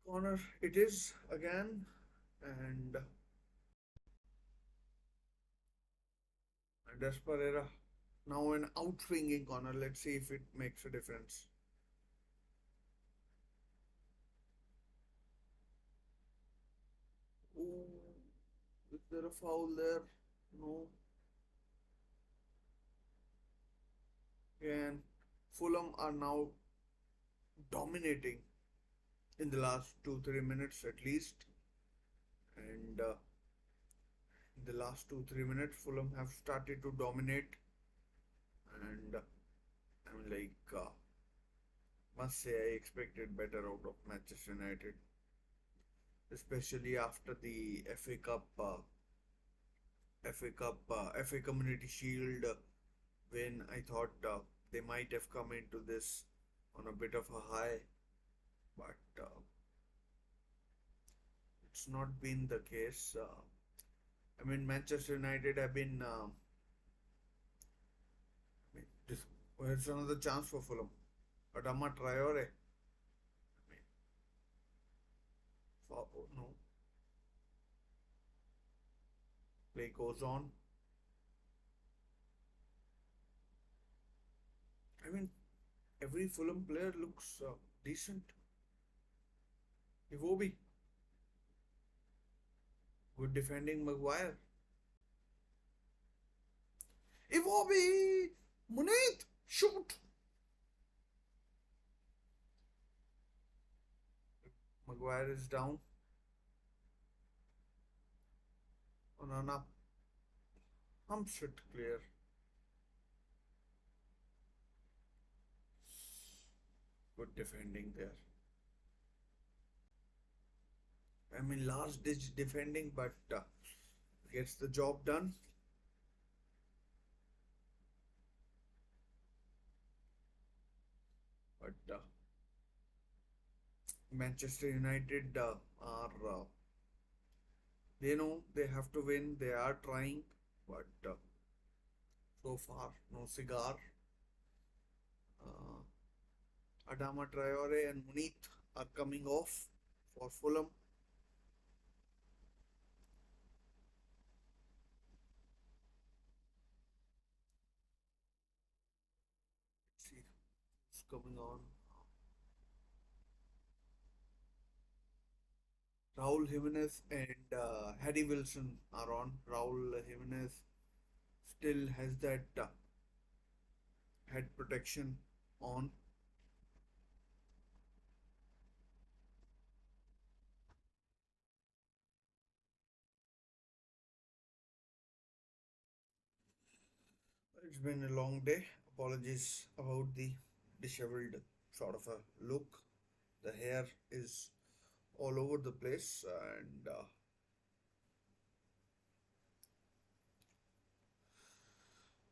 corner it is again, and Desperera now an out swinging corner. Let's see if it makes a difference. Ooh, is there a foul there? No. And Fulham are now dominating in the last 2 3 minutes at least, and in the last 2 3 minutes, Fulham have started to dominate, and I'm like, must say I expected better out of Manchester United, especially after the FA Community Shield win. I thought they might have come into this on a bit of a high, but it's not been the case. I mean, Manchester United have been. I mean, this, well, it's another chance for Fulham. Adama Traore. I mean, oh, no, play goes on. I mean, every Fulham player looks decent. Iwobi, good defending. Maguire. Iwobi, Munith, shoot. Maguire is down. Onana humps it clear. Good defending there. I mean, last ditch defending, but gets the job done. But Manchester United are, they know they have to win. They are trying, but so far, no cigar. Uh, Adama Traore and Munith are coming off for Fulham. Let's see who's coming on. Raul Jimenez and Harry Wilson are on. Raul Jimenez still has that head protection on. It's been a long day. Apologies about the disheveled sort of a look. The hair is all over the place, and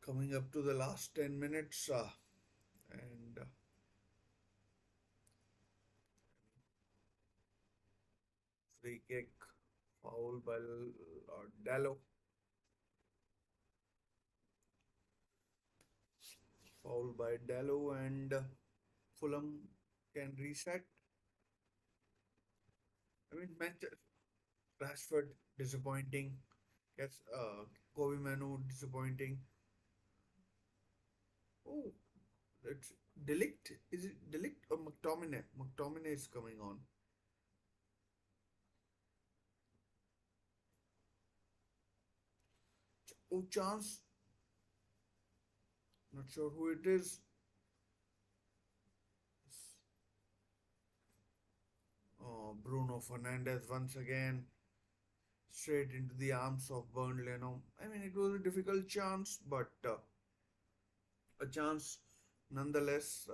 coming up to the last 10 minutes, and free kick, foul by Dallo, foul by Dallo, and Fulham can reset. I mean, Manchester, Rashford disappointing. Yes, Kobe Manu disappointing. Oh, it's Delict. Is it Delict or McTominay? McTominay is coming on. Oh, chance. Not sure who it is. Oh, Bruno Fernandes once again straight into the arms of Burnley. I mean, it was a difficult chance, but a chance nonetheless.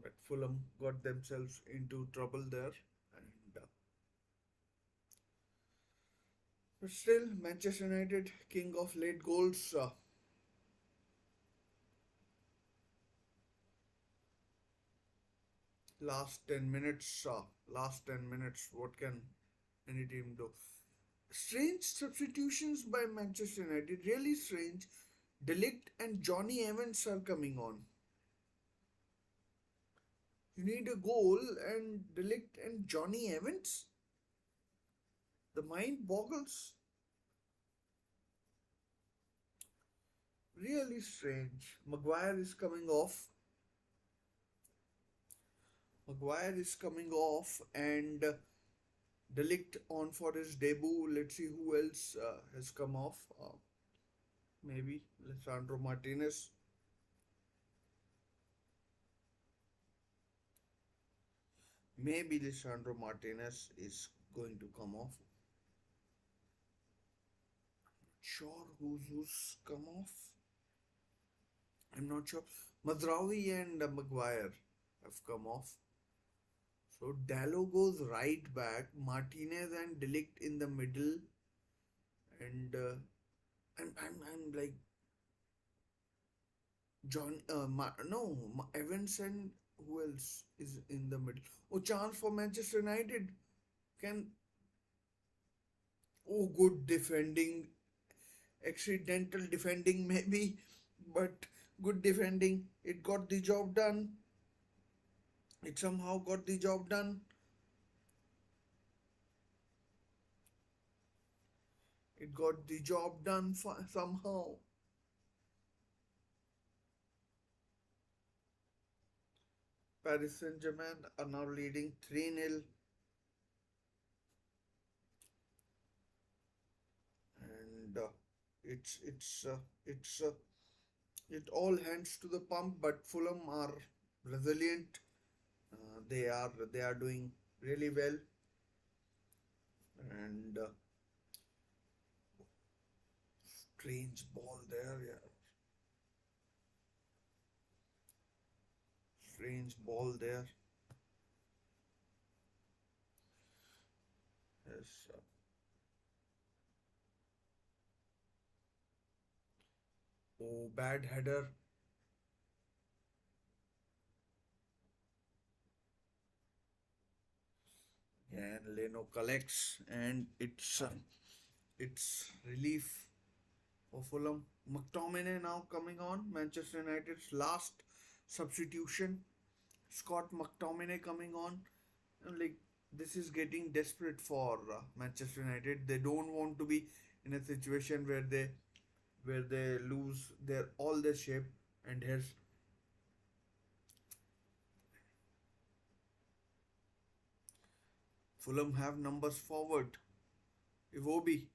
But Fulham got themselves into trouble there, and But still, Manchester United, king of late goals. Last 10 minutes, last 10 minutes, what can any team do? Strange substitutions by Manchester United, really strange. Delict and Johnny Evans are coming on. You need a goal and Delict and Johnny Evans? The mind boggles. Really strange. Maguire is coming off. Maguire is coming off and Delict on for his debut. Let's see who else has come off. Maybe Lisandro Martinez. Maybe Lisandro Martinez is going to come off. Sure, who's come off? I'm not sure. Mazraoui and Maguire have come off. So Dallo goes right back. Martinez and Delict in the middle, and I'm like Evans and who else is in the middle? Oh, chance for Manchester United. Can oh good defending, accidental defending maybe, but good defending. It got the job done. It somehow got the job done. It got the job done somehow. Paris Saint-Germain are now leading 3-0, and it's it all hands to the pump. But Fulham are resilient. They are doing really well, and strange ball there. Yeah, strange ball there. Yes. Oh, bad header. And Leno collects, and it's relief for Fulham. McTominay now coming on. Manchester United's last substitution. Scott McTominay coming on. And like this is getting desperate for Manchester United. They don't want to be in a situation where they lose their all their shape. And here's Fulham have numbers forward. Iwobi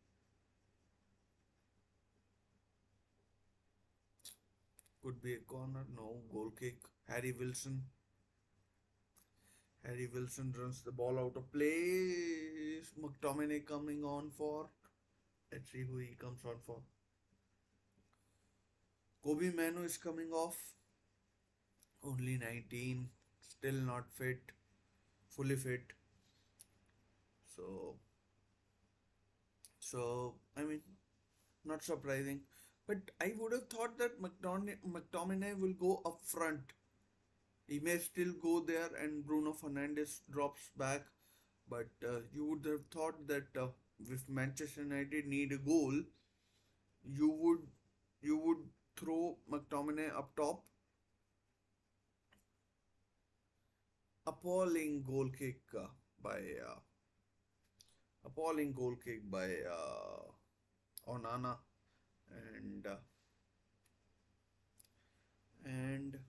could be a corner. No goal kick. Harry Wilson runs the ball out of place. McTominay coming on for. Let's see who he comes on for. Kobe Manu is coming off. Only 19. Still not fit. Fully fit. So, I mean, not surprising. But I would have thought that McTominay will go up front. He may still go there and Bruno Fernandes drops back. But you would have thought that if Manchester United need a goal, you would you would throw McTominay up top. Appalling goal kick by appalling goal kick by Onana and and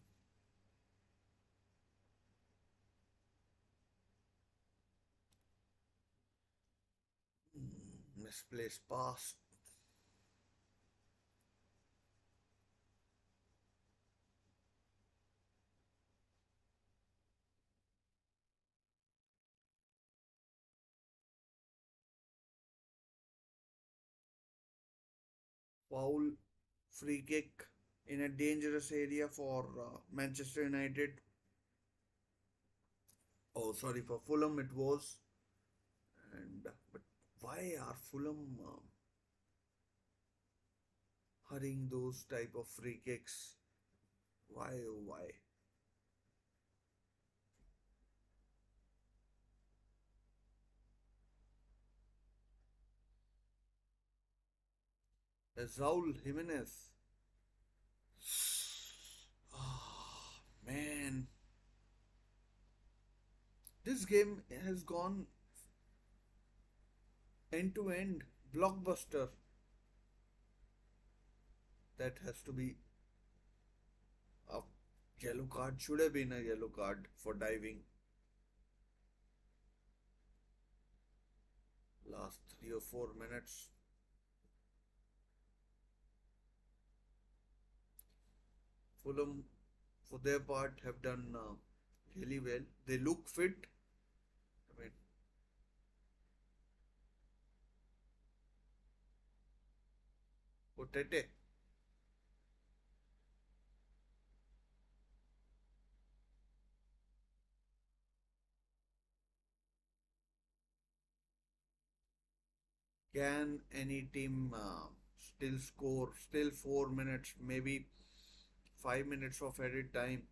misplaced pass. Foul, free kick in a dangerous area for Manchester United. Oh, sorry, for Fulham it was. And but why Why are Fulham hurrying those type of free kicks? Why, oh, why? There's Raul Jimenez. Ah, man, this game has gone end to end blockbuster. That has to be a yellow card. Should have been a yellow card for diving. Last 3 or 4 minutes. Fulham, for their part, have done really well. They look fit. I mean, Otete can any team still score? Still 4 minutes, maybe 5 minutes of added time.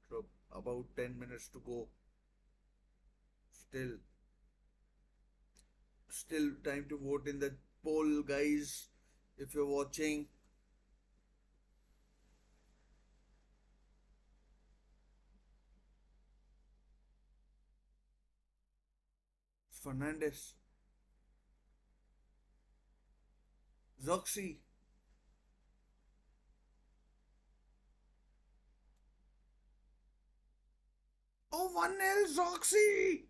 So about 10 minutes to go. Still, still time to vote in the poll, guys. If you're watching, Fernandez, Zoxy. Oh, 1-0 Zoxy!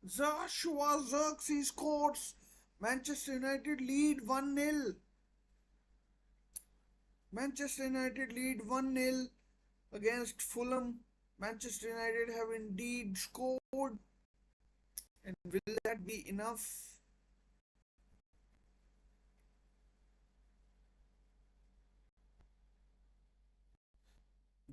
Joshua Zirkzee scores. Manchester United lead 1-0. Manchester United lead 1-0 against Fulham. Manchester United have indeed scored. And will that be enough?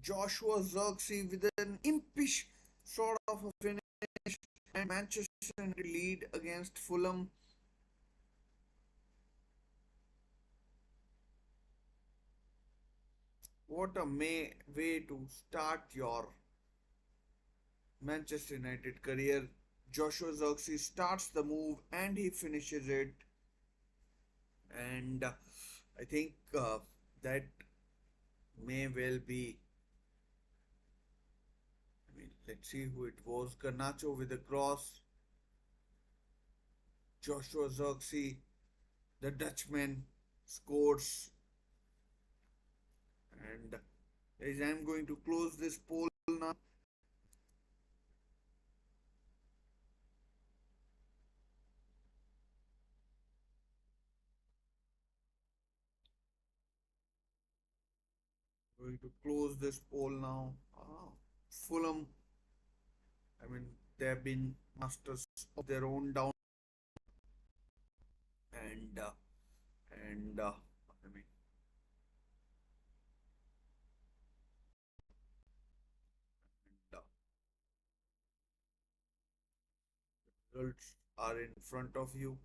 Joshua Zirkzee with an impish sort of a finish, and Manchester United lead against Fulham. What a way to start your Manchester United career. Joshua Zirkzee starts the move and he finishes it. And I think that may well be. I mean, let's see who it was. Garnacho with a cross. Joshua Zirkzee, the Dutchman, scores. And as I'm going to close this poll now, going to close this poll now. Fulham, I mean, they have been masters of their own down, and I mean, and, results are in front of you.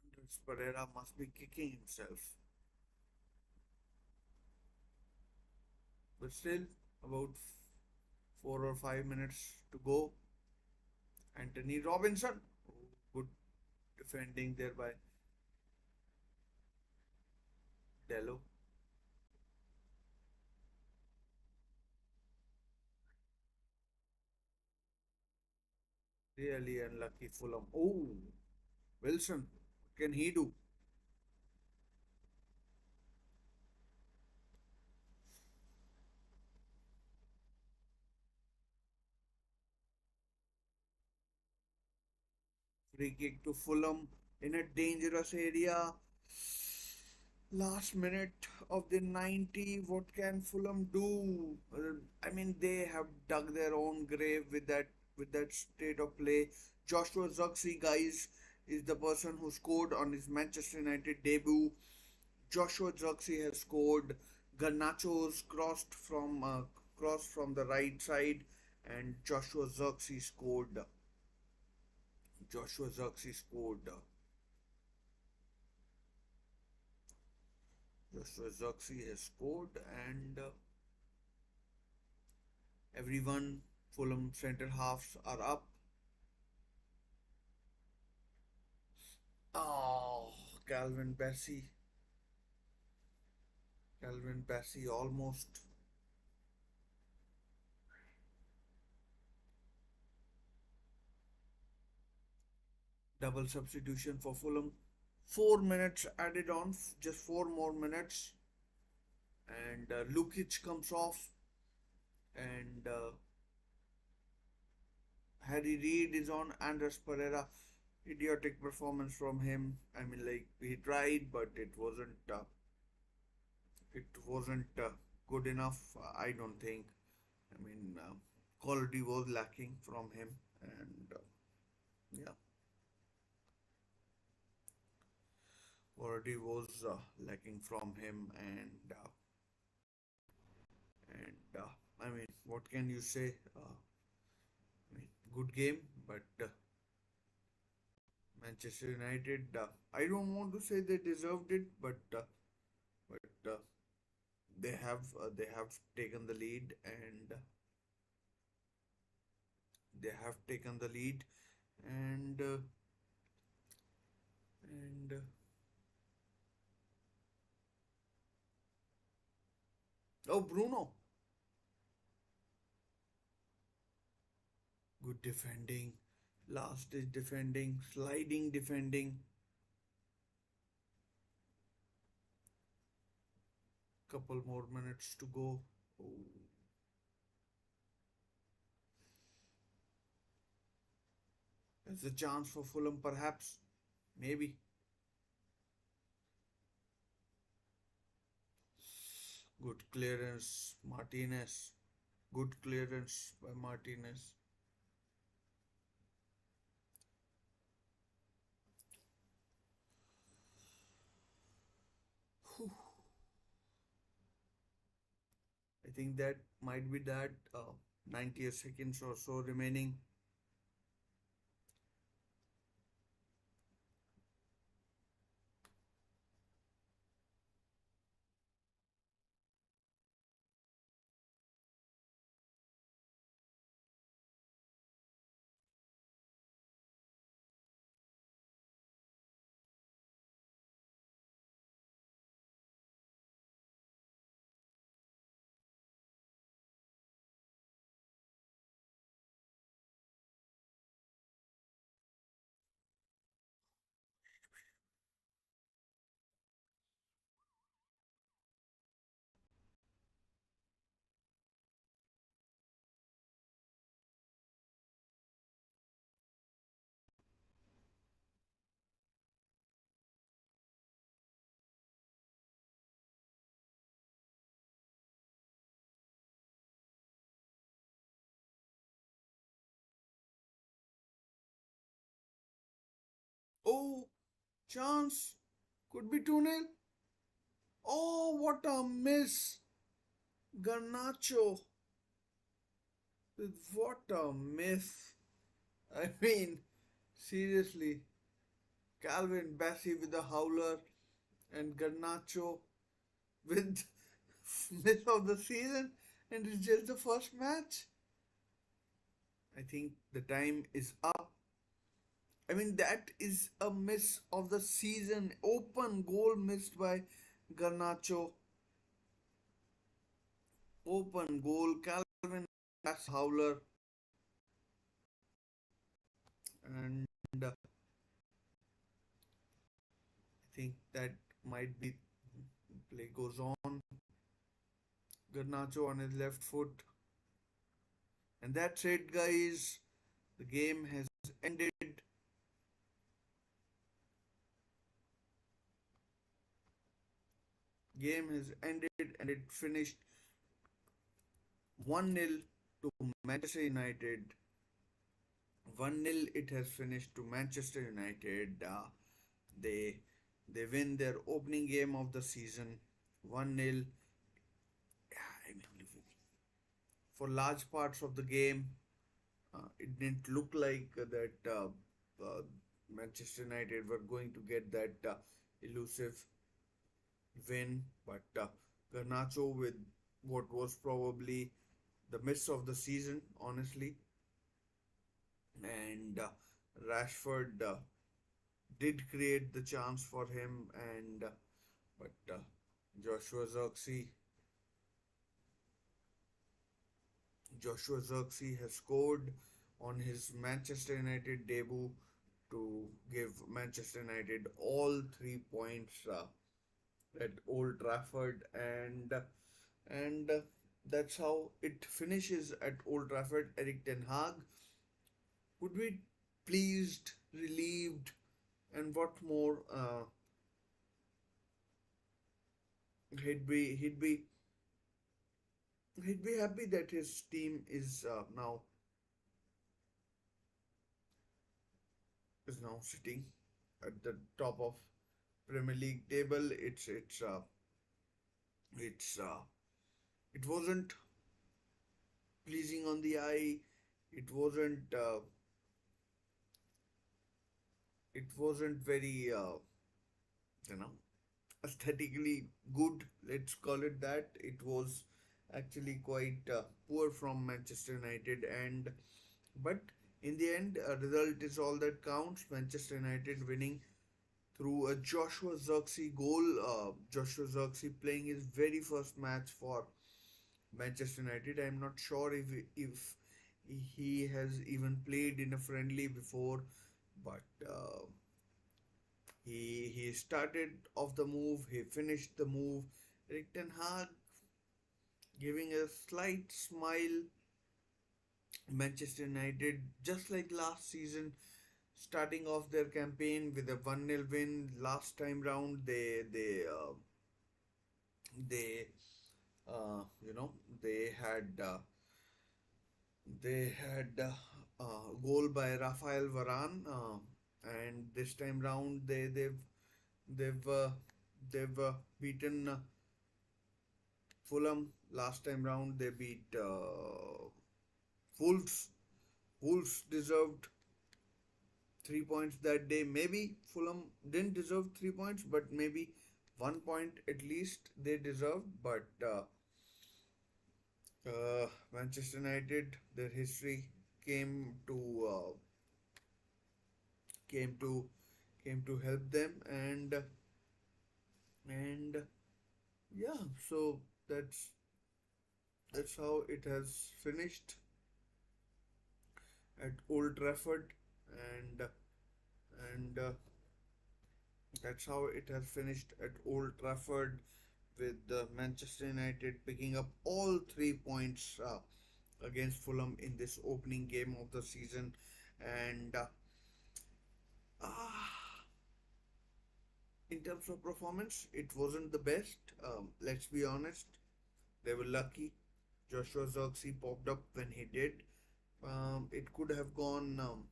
Andres Pereira must be kicking himself, but still, about 4 or 5 minutes to go. Anthony Robinson, good defending there by Dello. Really unlucky Fulham. Oh, Wilson, what can he do? Free kick to Fulham in a dangerous area. Last minute of the 90. What can Fulham do? I mean, they have dug their own grave with that with that state of play. Joshua Zirkzee, guys, is the person who scored on his Manchester United debut. Joshua Zirkzee has scored. Garnacho's crossed from the right side, and Joshua Zirkzee scored. Joshua Zirkzee scored. Joshua Zirkzee has scored, and everyone, Fulham centre halves are up. Oh, Calvin Bassey. Calvin Bassey almost double substitution for Fulham. 4 minutes added on, just 4 more minutes, and Lukic comes off, and Harry Reid is on. Andres Pereira, idiotic performance from him. I mean, like he tried, but it wasn't good enough. I don't think. I mean, quality was lacking from him, and yeah, quality was lacking from him, and I mean, what can you say? I mean, good game, but Manchester United. I don't want to say they deserved it, but they have taken the lead, and they have taken the lead, and oh, Bruno, good defending. Last is defending, sliding defending. Couple more minutes to go. Oh, there's a chance for Fulham, perhaps, maybe. Good clearance, Martinez. Good clearance by Martinez. Whew. I think that might be that 90 seconds or so remaining. Oh, chance. Could be 2-0. Oh, what a miss. Garnacho. What a miss. I mean, seriously. Calvin Bassey with a howler and Garnacho with miss of the season, and it's just the first match. I think the time is up. I mean, that is a miss of the season. Open goal missed by Garnacho. Open goal. Calvin Bass howler, and I think that might be play goes on. Garnacho on his left foot, and that's it, guys. The game has ended. Game has ended, and it finished 1-0 to Manchester United. 1-0 it has finished to Manchester United. They they win their opening game of the season 1-0. I mean, for large parts of the game, it didn't look like that Manchester United were going to get that elusive win, but Garnacho with what was probably the miss of the season, honestly, and Rashford did create the chance for him, and but Joshua Zirkzee, Joshua Zirkzee has scored on his Manchester United debut to give Manchester United all 3 points at Old Trafford, and that's how it finishes at Old Trafford. Eric Ten Hag would be pleased, relieved, and what more? He'd be happy that his team is now sitting at the top of Premier League table. It's it wasn't pleasing on the eye. It wasn't it wasn't very you know aesthetically good. Let's call it that. It was actually quite poor from Manchester United, and but in the end, a result is all that counts. Manchester United winning through a Joshua Zirkzee goal. Joshua Zirkzee playing his very first match for Manchester United. I'm not sure if he has even played in a friendly before, but he started off the move. He finished the move. Erik Ten Hag giving a slight smile. Manchester United, just like last season, starting off their campaign with a 1-0 win. Last time round, they you know they had goal by Rafael Varane, and this time round they've uh, they've beaten Fulham. Last time round they beat Wolves. Wolves deserved 3 points that day. Maybe Fulham didn't deserve 3 points, but maybe 1 point at least they deserved. But Manchester United, their history came to uh, came to came to help them, and yeah, so that's how it has finished at Old Trafford, and that's how it has finished at Old Trafford with Manchester United picking up all 3 points against Fulham in this opening game of the season. And ah, in terms of performance, it wasn't the best. Let's be honest. They were lucky. Joshua Zirkzee popped up when he did. Um, it could have gone. Um,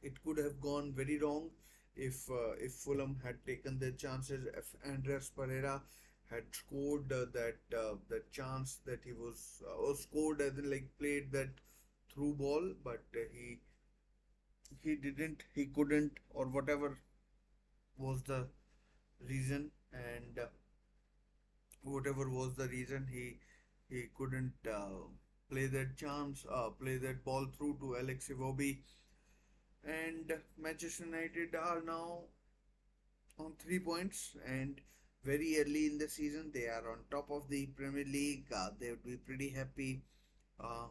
it could have gone very wrong if Fulham had taken their chances. If Andreas Pereira had scored that chance that he was or scored as in like played that through ball, but he didn't, he couldn't, or whatever was the reason, and whatever was the reason, he couldn't play that chance, play that ball through to Alex Iwobi, and Manchester United are now on 3 points, and very early in the season they are on top of the Premier League. They would be pretty happy. Uh,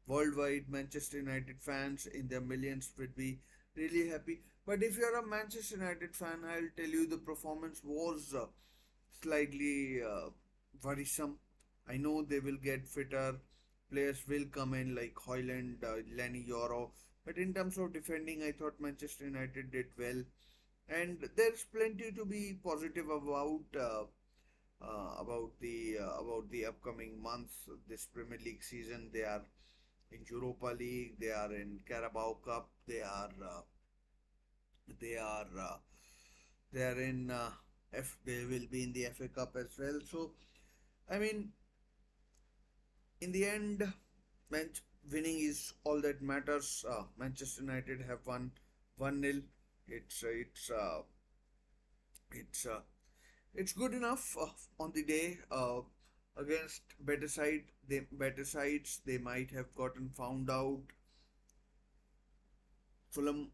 Worldwide, Manchester United fans in their millions would be really happy. But if you're a Manchester United fan, I'll tell you the performance was slightly worrisome. I know they will get fitter, players will come in like Hoyland, Lenny Yoro, but in terms of defending, I thought Manchester United did well, and there's plenty to be positive about the upcoming months. This Premier League season, they are in Europa League, they are in Carabao Cup, they are they are in they will be in the FA Cup as well. So I mean, in the end, match winning is all that matters. Manchester United have won 1-0. It's uh, it's uh, it's uh, it's good enough on the day against better sides. They might have gotten found out. Fulham,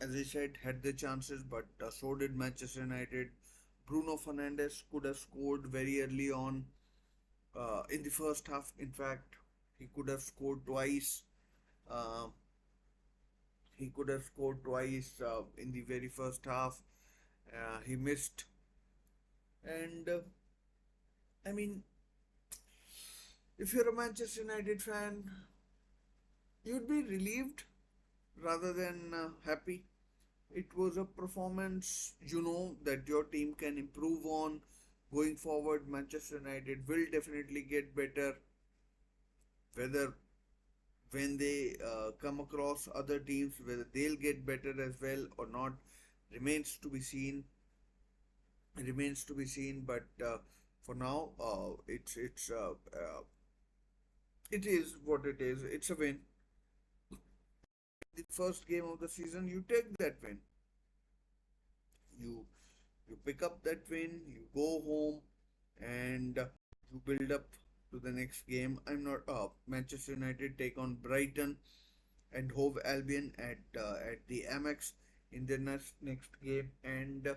as I said, had the chances, but so did Manchester United. Bruno Fernandes could have scored very early on in the first half. In fact, he could have scored twice. Uh, he could have scored twice in the very first half. He missed, and I mean, if you're a Manchester United fan, you'd be relieved rather than happy. It was a performance you know that your team can improve on going forward. Manchester United will definitely get better, whether when they come across other teams, whether they'll get better as well or not remains to be seen. Remains to be seen, but for now, it is what it is. It's a win. The first game of the season, you take that win. You you pick up that win. You go home, and you build up to the next game. I'm not. Manchester United take on Brighton and Hove Albion at the Amex in their next game, and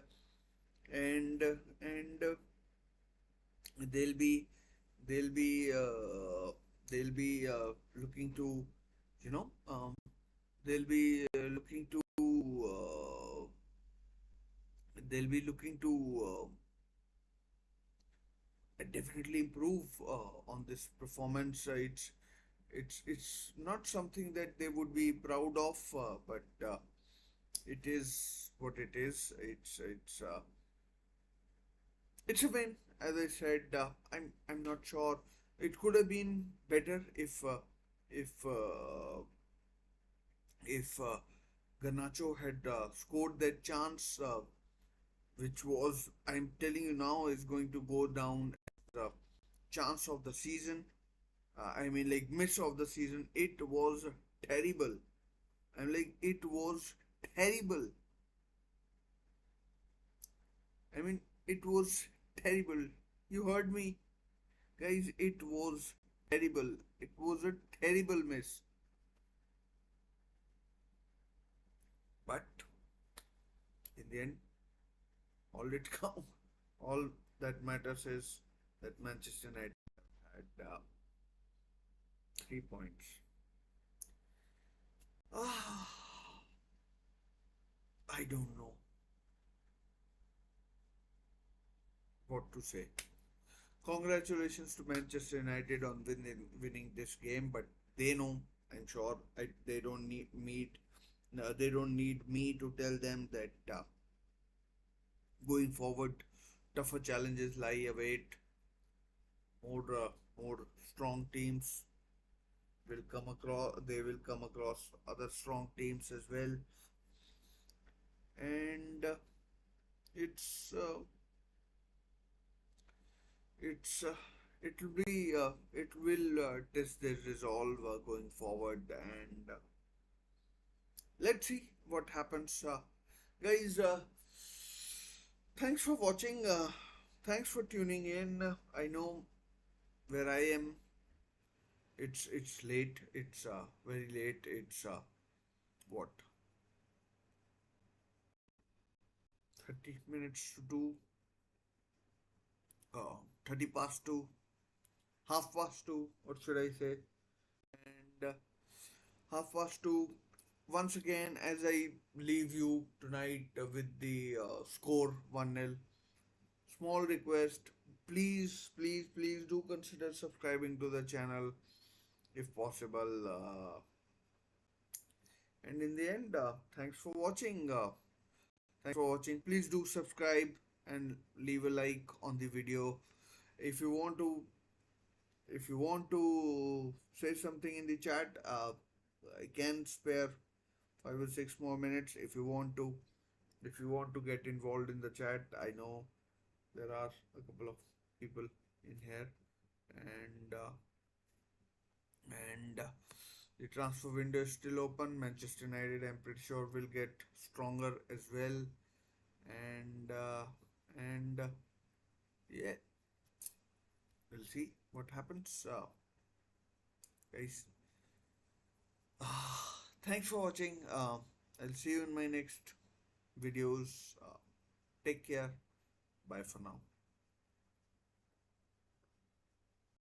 they'll be they'll be they'll be looking to you know they'll be looking to they'll be looking to definitely improve on this performance. It's not something that they would be proud of, but it is what it is. It's a win, as I said. I'm not sure. It could have been better if Garnacho had scored that chance, which was, I'm telling you now, is going to go down as the chance of the season. I mean, like miss of the season. It was terrible. I'm like, it was terrible. I mean, it was terrible. You heard me, guys. It was terrible. It was a terrible miss. But in the end, all it come, all that matters is that Manchester United had 3 points. Ah, I don't know what to say. Congratulations to Manchester United on winning this game, but they know, I'm sure, they don't need meet. No, they don't need me to tell them that going forward, tougher challenges lie await. More strong teams will come across. They will come across other strong teams as well, and it's uh, it's it will test their resolve going forward, and let's see what happens, guys. Thanks for watching. Thanks for tuning in. I know where I am. It's late. It's very late. It's what 30 minutes to do. 30 past two, half past two. What should I say? And half past two. Once again, as I leave you tonight with the score 1-0. Small request. Please do consider subscribing to the channel if possible. And in the end, thanks for watching. Thanks for watching. Please do subscribe and leave a like on the video. If you want to If you want to say something in the chat, I can spare 5 or 6 more minutes if you want to. If you want to get involved in the chat, I know there are a couple of people in here, and the transfer window is still open. Manchester United, I'm pretty sure, will get stronger as well, and yeah, we'll see what happens, guys. Thanks for watching. I'll see you in my next videos. Take care. Bye for now.